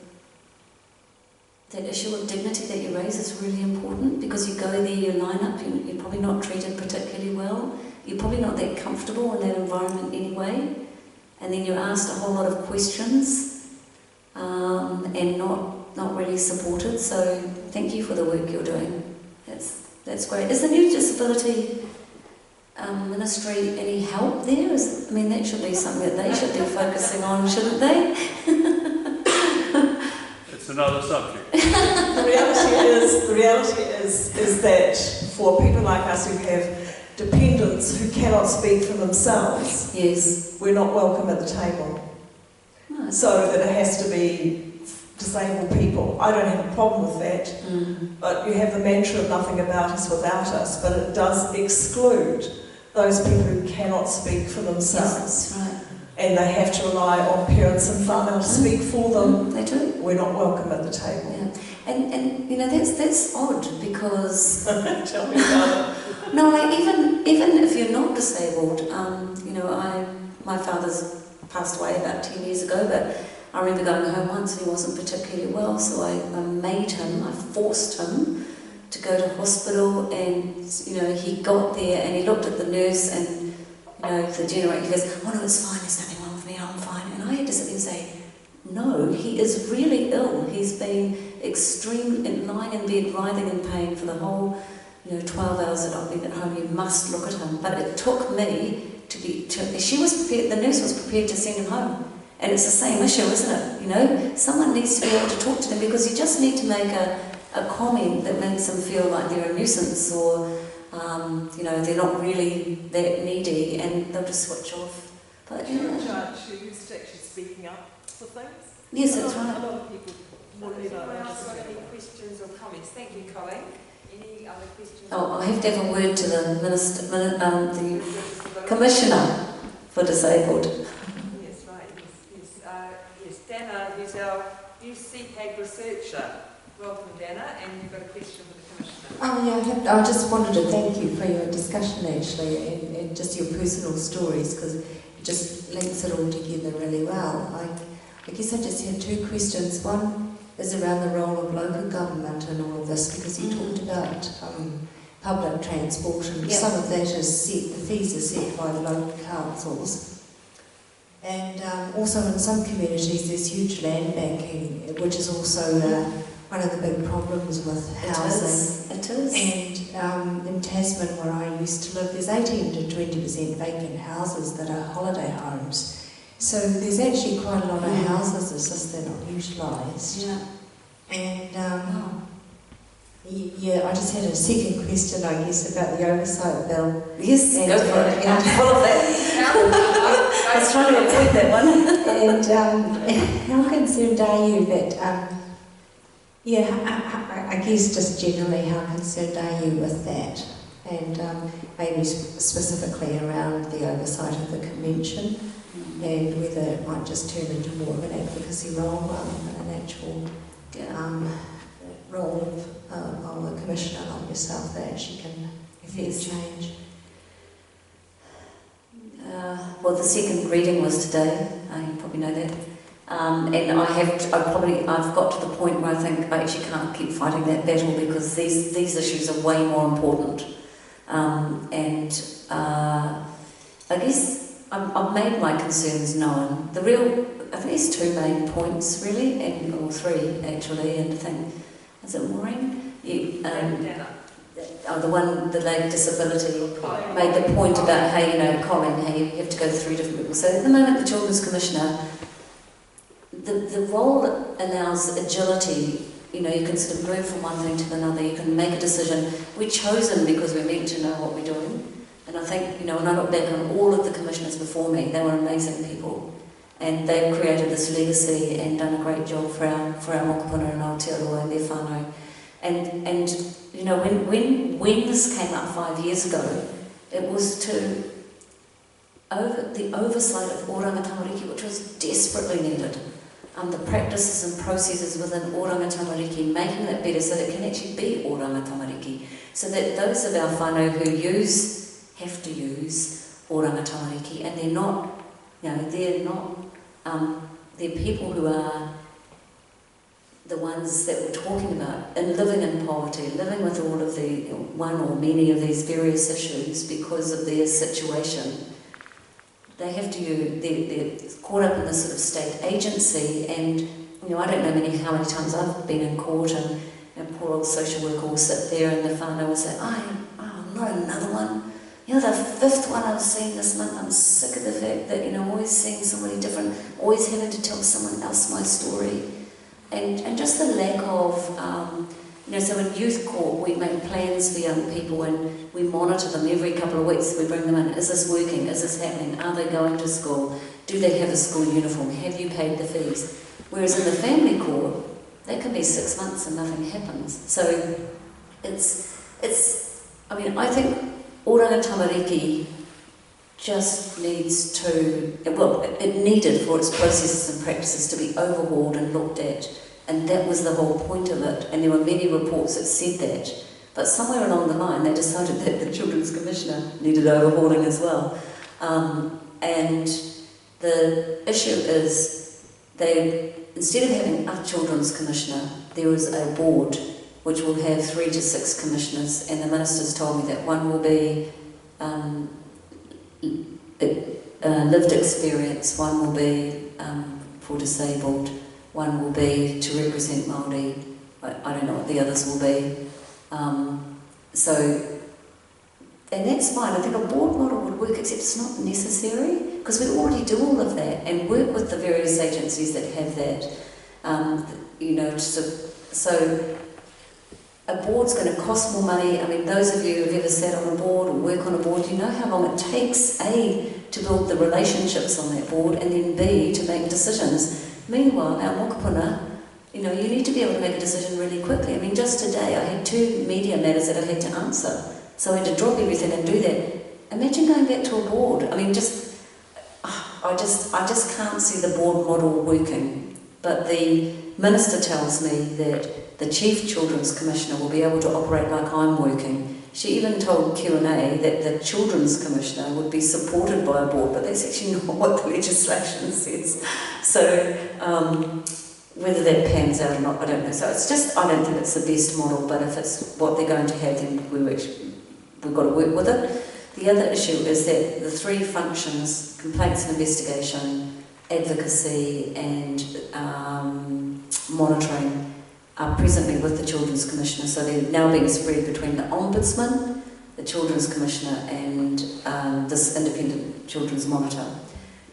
that issue of dignity that you raise is really important, because you go there, you line up, you're probably not treated particularly well, you're probably not that comfortable in that environment anyway, and then you're asked a whole lot of questions and not really supported. So thank you for the work you're doing. That's great. Is the new disability ministry any help there? I mean, that should be something that they should be focusing on, shouldn't they? It's another subject. The reality is that for people like us who have dependents who cannot speak for themselves, yes, we're not welcome at the table. No. So that it has to be disabled people. I don't have a problem with that, but you have the mantra of nothing about us without us, but it does exclude those people who cannot speak for themselves. Yes, that's right. And they have to rely on parents and whānau to speak for them. They do. We're not welcome at the table. Yeah. And you know, that's odd, because Tell me about it. no, like even if you're not disabled, you know, my father's passed away about 10 years ago, but I remember going home once and he wasn't particularly well, so I forced him to go to hospital, and you know, he got there and he looked at the nurse and, you know, the generator, he goes, "Oh no, it's fine, there's nothing wrong with me, I'm fine." And I had to sit there and say, no, he is really ill. He's been lying in bed, writhing in pain for the whole, you know, 12 hours that I've been at home. You must look at him. But it took me she was prepared, the nurse was prepared to send him home. And it's the same issue, isn't it? You know, someone needs to be able to talk to them, because you just need to make a comment that makes them feel like they're a nuisance, or, you know, they're not really that needy, and they'll just switch off. But, you know, Judge who used to actually speaking up for things. yes, that's right. A lot of people want to Anyone else got any questions or comments? Thank you, Colleen. Any other questions? Oh, I have to have a word to the the Commissioner for Disabled. Yes, right. Yes. Dana, who's our new CPAG researcher. Welcome, Dana, and you've got a question for the Commissioner. Oh yeah, I just wanted to thank you for your discussion actually, and just your personal stories, because it just links it all together really well. I guess I just had two questions. One is around the role of local government in all of this, because you talked about public transport, and some of that is set, the fees are set by the local councils. And also in some communities there's huge land banking, which is also one of the big problems with housing. It is. And in Tasman, where I used to live, there's 18 to 20% vacant houses that are holiday homes. So there's actually quite a lot of houses, it's just they're not utilised. Yeah. And Yeah, I just had a second question, I guess, about the oversight bill. Yes, And, go for it. and- Full of that. I was trying to avoid that one. And how concerned are you that, I guess just generally, how concerned are you with that? And maybe specifically around the oversight of the convention and whether it might just turn into more of an advocacy role rather than an actual role of a commissioner like yourself that actually can affect change. Well, the second reading was today. You probably know that. And I've got to the point where I think I actually can't keep fighting that battle because these issues are way more important. I guess I've made my concerns known. I think there's two main points really, or three actually, and I think, is it Maureen? The lady disability made the point about how, Colin, how you have to go through different people. So at the moment, the Children's Commissioner, the role allows agility. You can sort of move from one thing to another. You can make a decision. We're chosen because we're meant to know what we're doing. And I think, when I look back on all of the commissioners before me, they were amazing people. And they've created this legacy and done a great job for our mokopuna and Aotearoa and their whānau. And when this came up 5 years ago, it was the oversight of oranga tamariki, which was desperately needed. The practices and processes within oranga tamariki, making that better so that it can actually be oranga tamariki. So that those of our whānau who have to use oranga tamariki, and they're not, they're people who are the ones that we're talking about, and living in poverty, living with all of the, one or many of these various issues because of their situation. They have to, they're caught up in this sort of state agency, and I don't know how many times I've been in court and poor old social worker will sit there and the whānau will say, not another one. The fifth one I've seen this month. I'm sick of the fact that, always seeing somebody different, always having to tell someone else my story. And just the lack of, so in youth court we make plans for young people and we monitor them every couple of weeks. We bring them in. Is this working? Is this happening? Are they going to school? Do they have a school uniform? Have you paid the fees? Whereas in the family court, that can be 6 months and nothing happens. So I think oranga tamariki just needs to, it needed for its processes and practices to be overhauled and looked at, and that was the whole point of it, and there were many reports that said that, but somewhere along the line they decided that the Children's Commissioner needed overhauling as well. And the issue is, instead of having a Children's Commissioner, there is a board which will have 3 to 6 commissioners, and the ministers told me that one will be lived experience, one will be for disabled, one will be to represent Māori. I don't know what the others will be. And that's fine. I think a board model would work, except it's not necessary, because we already do all of that and work with the various agencies that have that. So a board's going to cost more money. Those of you who've ever sat on a board or work on a board, you know how long it takes, A, to build the relationships on that board, and then B, to make decisions. Meanwhile, our mokopuna, you need to be able to make a decision really quickly. just today I had 2 media matters that I had to answer, so I had to drop everything and do that. Imagine going back to a board. I just can't see the board model working. But the minister tells me that the Chief Children's Commissioner will be able to operate like I'm working. She even told Q&A that the Children's Commissioner would be supported by a board, but that's actually not what the legislation says. So whether that pans out or not, I don't know. So it's just, I don't think it's the best model, but if it's what they're going to have, then we've got to work with it. The other issue is that the 3 functions, complaints and investigation, advocacy and monitoring, are presently with the Children's Commissioner, so they're now being spread between the Ombudsman, the Children's Commissioner and this independent Children's Monitor.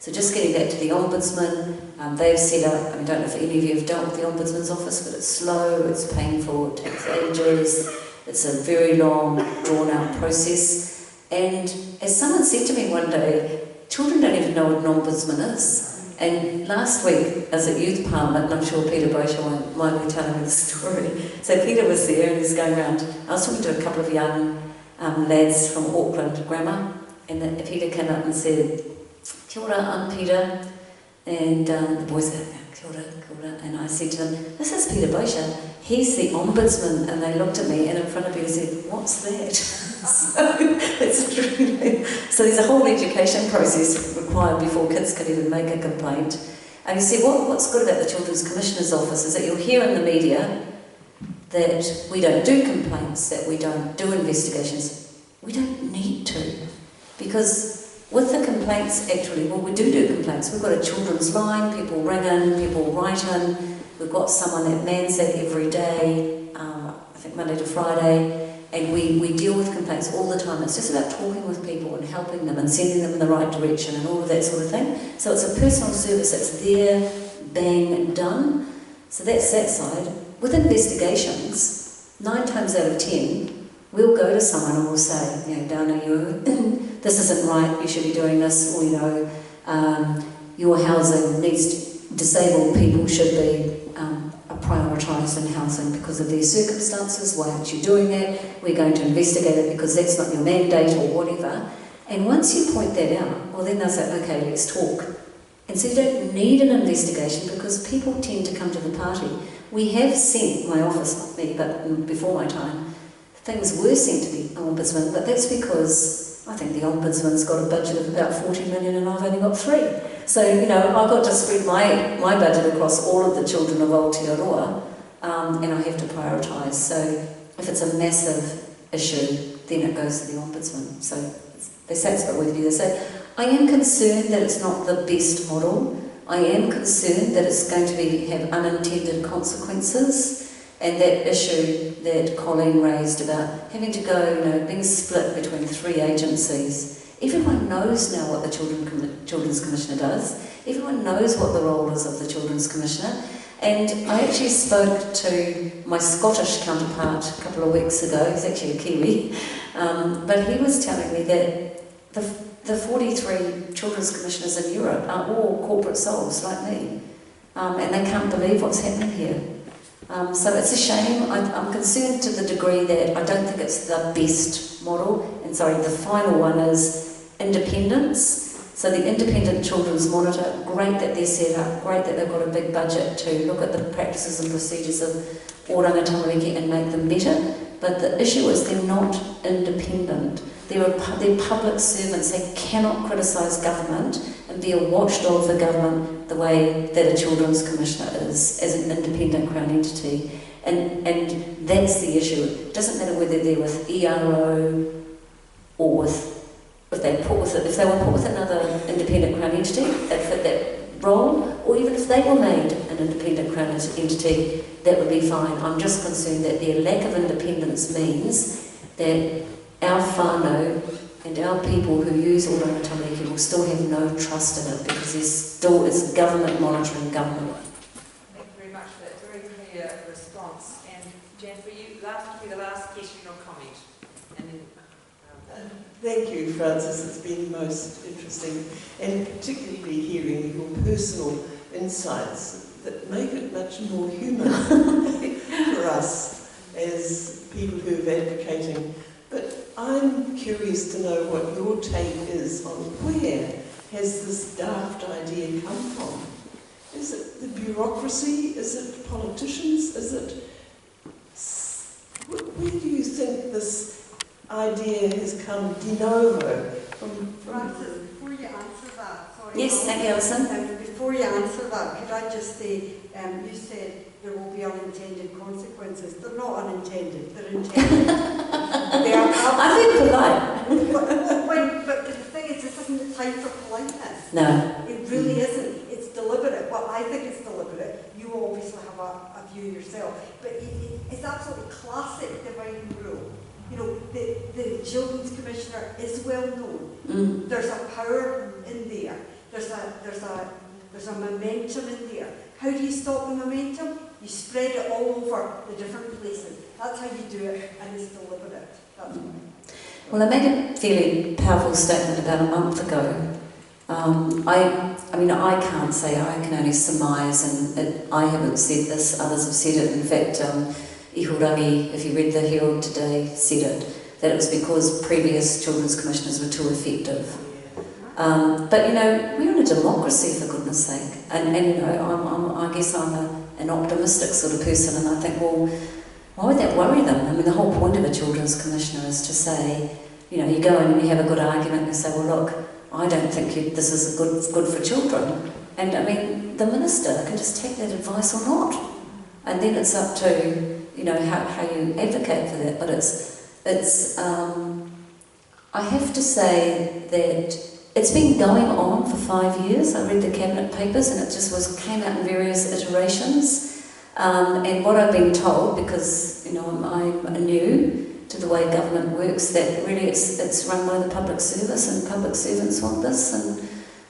So just getting back to the Ombudsman, they've set up, I don't know if any of you have dealt with the Ombudsman's office, but it's slow, it's painful, it takes ages, it's a very long, drawn-out process. And as someone said to me one day, children don't even know what an Ombudsman is. And last week, I was at Youth Parliament, and I'm sure Peter Bosher won't mind me telling me the story. So Peter was there, and he's going around. I was talking to a couple of young lads from Auckland Grammar, and Peter came up and said, "Kia ora, I'm Peter." And the boys said, "Kia ora, kia ora." And I said to them, "This is Peter Bosher. He's the Ombudsman." And they looked at me, and in front of Peter said, "What's that?" So it's true. So there's a whole education process required before kids can even make a complaint. And you see, what's good about the Children's Commissioner's Office is that you'll hear in the media that we don't do complaints, that we don't do investigations. We don't need to. Because with the complaints, actually, well, we do complaints. We've got a children's line, people ring in, people write in. We've got someone that mans that every day, I think Monday to Friday. And we deal with complaints all the time. It's just about talking with people and helping them and sending them in the right direction and all of that sort of thing. So it's a personal service that's there, bang, done. So that's that side. With investigations, 9 times out of 10, we'll go to someone and we'll say, you know, Dana, this isn't right, you should be doing this, or, you know, your housing needs, disabled people should be prioritised in housing because of their circumstances. Why aren't you doing that? We're going to investigate it because that's not your mandate or whatever. And once you point that out, well, then they'll say, okay, let's talk. And so you don't need an investigation because people tend to come to the party. We have sent, my office, not me, but before my time, things were sent to the Ombudsman, but that's because I think the Ombudsman's got a budget of about 40 million and I've only got 3. So, you know, I've got to spread my budget across all of the children of Aotearoa, and I have to prioritise. So if it's a massive issue, then it goes to the Ombudsman. So they say it's got work to do. They say, I am concerned that it's not the best model. I am concerned that it's going to have unintended consequences. And that issue that Colleen raised about having to go, you know, being split between 3 agencies. Everyone knows now what the Children's Commissioner does. Everyone knows what the role is of the Children's Commissioner. And I actually spoke to my Scottish counterpart a couple of weeks ago. He's actually a Kiwi. But he was telling me that the 43 Children's Commissioners in Europe are all corporate souls like me. And they can't believe what's happening here. So it's a shame. I'm concerned to the degree that I don't think it's the best model. And sorry, the final one is independence. So the Independent Children's Monitor, great that they're set up, great that they've got a big budget to look at the practices and procedures of oranga tamariki and make them better. But the issue is they're not independent. They're public servants. They cannot criticise government and be a watchdog for government the way that a Children's Commissioner is as an independent Crown entity. And that's the issue. It doesn't matter whether they're with ERO or with, if they were put with another independent Crown entity, that fit that role, or even if they were made an independent Crown entity, that would be fine. I'm just concerned that their lack of independence means that our whānau and our people who use oranga tamariki will still have no trust in it because it's government monitoring government. Thank you very much for that very clear response. And Jan, for you, the last question or comment. And then, Thank you, Francis. It's been most interesting, and particularly hearing your personal insights that make it much more human for us as people who are advocating. But I'm curious to know what your take is on where has this daft idea come from? Is it the bureaucracy? Is it politicians? Is it... Where do you think this idea has come de novo from? Francis, before you answer that, sorry. Yes, thank you, Alison. Before you answer that, could I just say, you said there will be unintended consequences. They're not unintended, they're intended. They are I think polite. but the thing is, this isn't the time for politeness. No. It really isn't. It's deliberate. Well, I think it's deliberate. You obviously have a view yourself. But it's absolutely classic dividing rule. You know, the Children's Commissioner is well known. There's a power in there. There's a momentum in there. How do you stop the momentum? You spread it all over the different places. That's how you do it, and it's deliberate. That's Well, I made a fairly powerful statement about a month ago. I mean, I can't say, I can only surmise, and I haven't said this, others have said it. In fact, Ihurangi, if you read the Herald today, said it, that it was because previous children's commissioners were too effective. But you know, we're in a democracy, for goodness sake, and you know, I guess I'm an optimistic sort of person, and I think, well, why would that worry them? I mean, the whole point of a children's commissioner is to say, you know, you go in and you have a good argument and you say, well, look, I don't think this is good for children, and I mean, the minister can just take that advice or not, and then it's up to, you know, how you advocate for that. But it's I have to say that it's been going on for 5 years. I read the cabinet papers, and it just came out in various iterations. And what I've been told, because you know I'm new to the way government works, that really it's run by the public service, and public servants want this,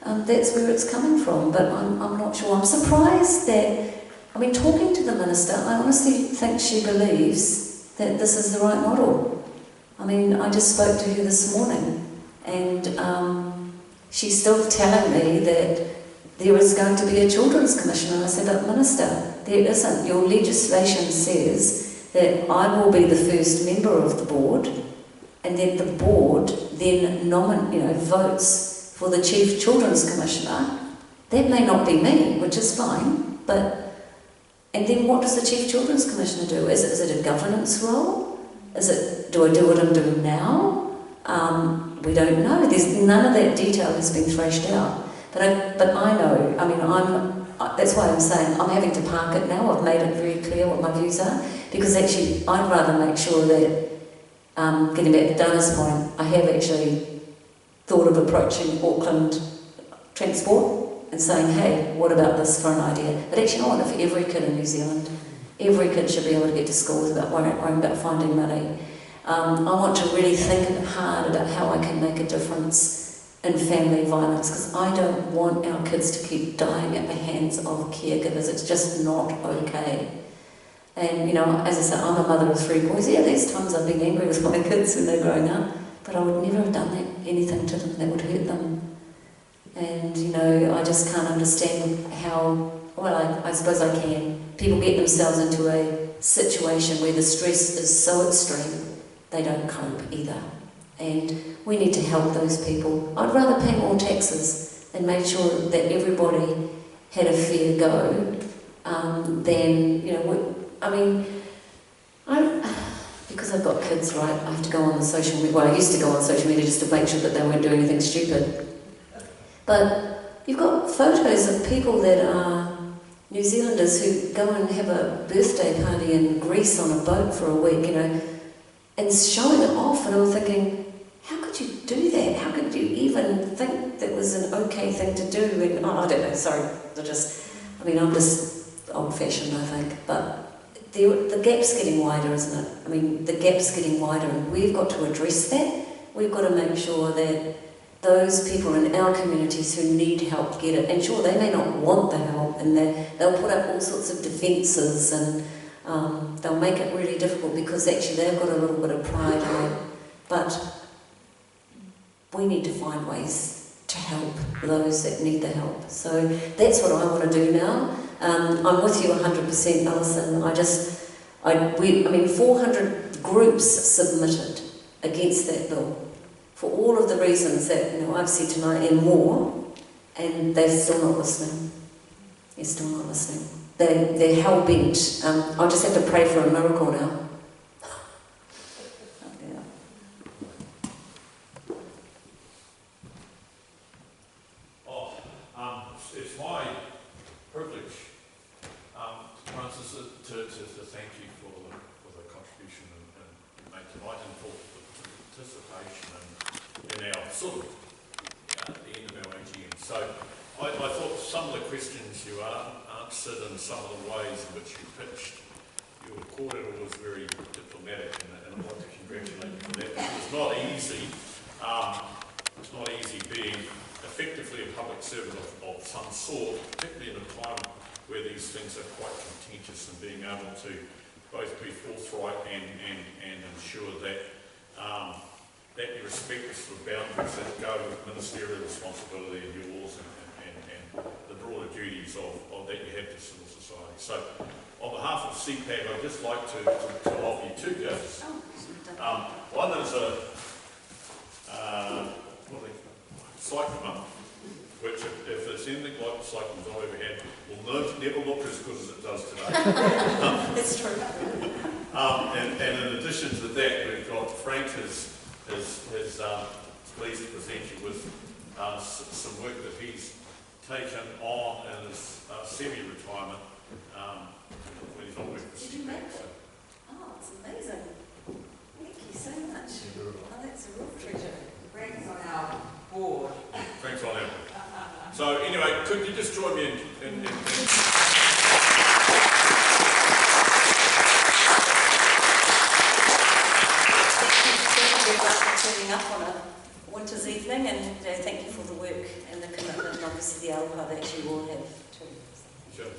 and that's where it's coming from. But I'm not sure. I'm surprised that, I mean, talking to the minister, I honestly think she believes that this is the right model. I mean, I just spoke to her this morning, and she's still telling me that there is going to be a children's commissioner. I said, but Minister, there isn't. Your legislation says that I will be the first member of the board, and that the board then votes for the chief children's commissioner. That may not be me, which is fine, and then what does the chief children's commissioner do? Is it a governance role? Do I do what I'm doing now? We don't know. There's none of that detail has been thrashed out. But I know. I mean, that's why I'm saying I'm having to park it now. I've made it very clear what my views are, because actually I'd rather make sure that, getting back to Dana's point, I have actually thought of approaching Auckland Transport and saying, hey, what about this for an idea? But actually I want it for every kid in New Zealand. Every kid should be able to get to school without worrying about finding money. I want to really think hard about how I can make a difference in family violence, because I don't want our kids to keep dying at the hands of caregivers. It's just not okay. And you know, as I said, I'm a mother of 3 boys. Yeah, there's times I've been angry with my kids when they're growing up, but I would never have done anything to them that would hurt them. And you know, I just can't understand how, well, I suppose I can, people get themselves into a situation where the stress is so extreme they don't cope either. And we need to help those people. I'd rather pay more taxes and make sure that everybody had a fair go than, you know, because I've got kids, right, I have to go on the social media. Well, I used to go on social media just to make sure that they weren't doing anything stupid. But you've got photos of people that are New Zealanders who go and have a birthday party in Greece on a boat for a week, you know, and showing it off, and I'm thinking, how could you do that? How could you even think that was an okay thing to do? And I don't know, sorry, I'm just old-fashioned, I think, but the gap's getting wider, isn't it? I mean, the gap's getting wider, and we've got to address that. We've got to make sure that those people in our communities who need help get it. And sure, they may not want the help, and they'll put up all sorts of defences, and they'll make it really difficult because actually they've got a little bit of pride in it. But we need to find ways to help those that need the help. So that's what I want to do now. I'm with you 100%, Alison. 400 groups submitted against that bill for all of the reasons that I've said tonight and more, and they're still not listening. They're still not listening. They're hell-bent. I'll just have to pray for a miracle now. It's my privilege, Francis, to thank you for the contribution and make tonight, and for the participation in our sort of the end of our AGM. So I thought some of the questions you answered and some of the ways in which you pitched your corridor was very diplomatic, and I'd like to congratulate you for that. It's not easy. It's not easy being effectively a public servant of some sort, particularly in a time where these things are quite contentious, and being able to both be forthright and ensure that that you respect the sort of boundaries that go with ministerial responsibility and yours and the broader duties of that you have to civil society. So, on behalf of CPAG, I'd just like to offer you two gifts. One is a cyclone, which if it's anything like the cyclones I've ever had, will never look as good as it does today. That's true. And in addition to that, we've got Frank is pleased to present you with some work that he's taken on in his semi-retirement when he's not working for CPAG. Did you make it? Oh, it's amazing. Thank you so much. Oh, that's a real treasure. Frank's on our board. Frank's on our board. So anyway, could you just join me in turning up on a winter's evening, and thank you for the work and the commitment, and obviously the alpa that you all have too. Sure.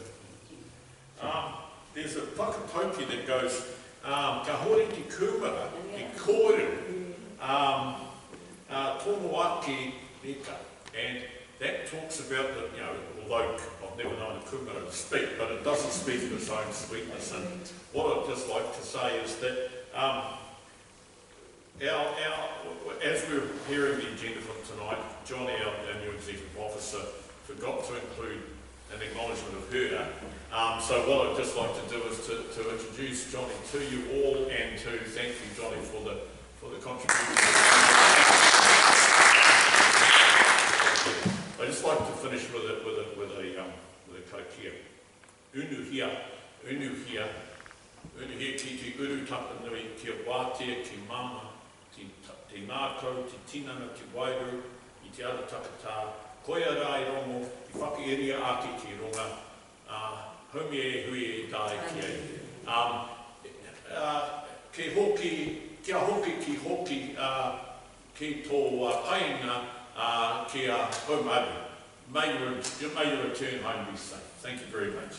There's a whakatauki that goes, ka hori ki kumara, ki kōru, tōno ake reka. And that talks about the, although I've never known a kumara to speak, but it doesn't speak of its own sweetness. And what I'd just like to say is that as we're hearing the agenda for tonight, Johnny, our new executive officer, forgot to include an acknowledgement of her. So what I'd just like to do is to introduce Johnny to you all, and to thank you, Johnny, for the contribution. I'd just like to finish with a karakia. Unuhia ki te uru tapanui, ki a wātea, ki mama, te nākau, te tinana, te wairu, i te ara takatā, koia rai rongo, i whakieria ake ki ronga, haumi e hui e dai ki e. Kia hoki ki hoki ki tō painga ki a home abu. May you return home be safe. Thank you very much.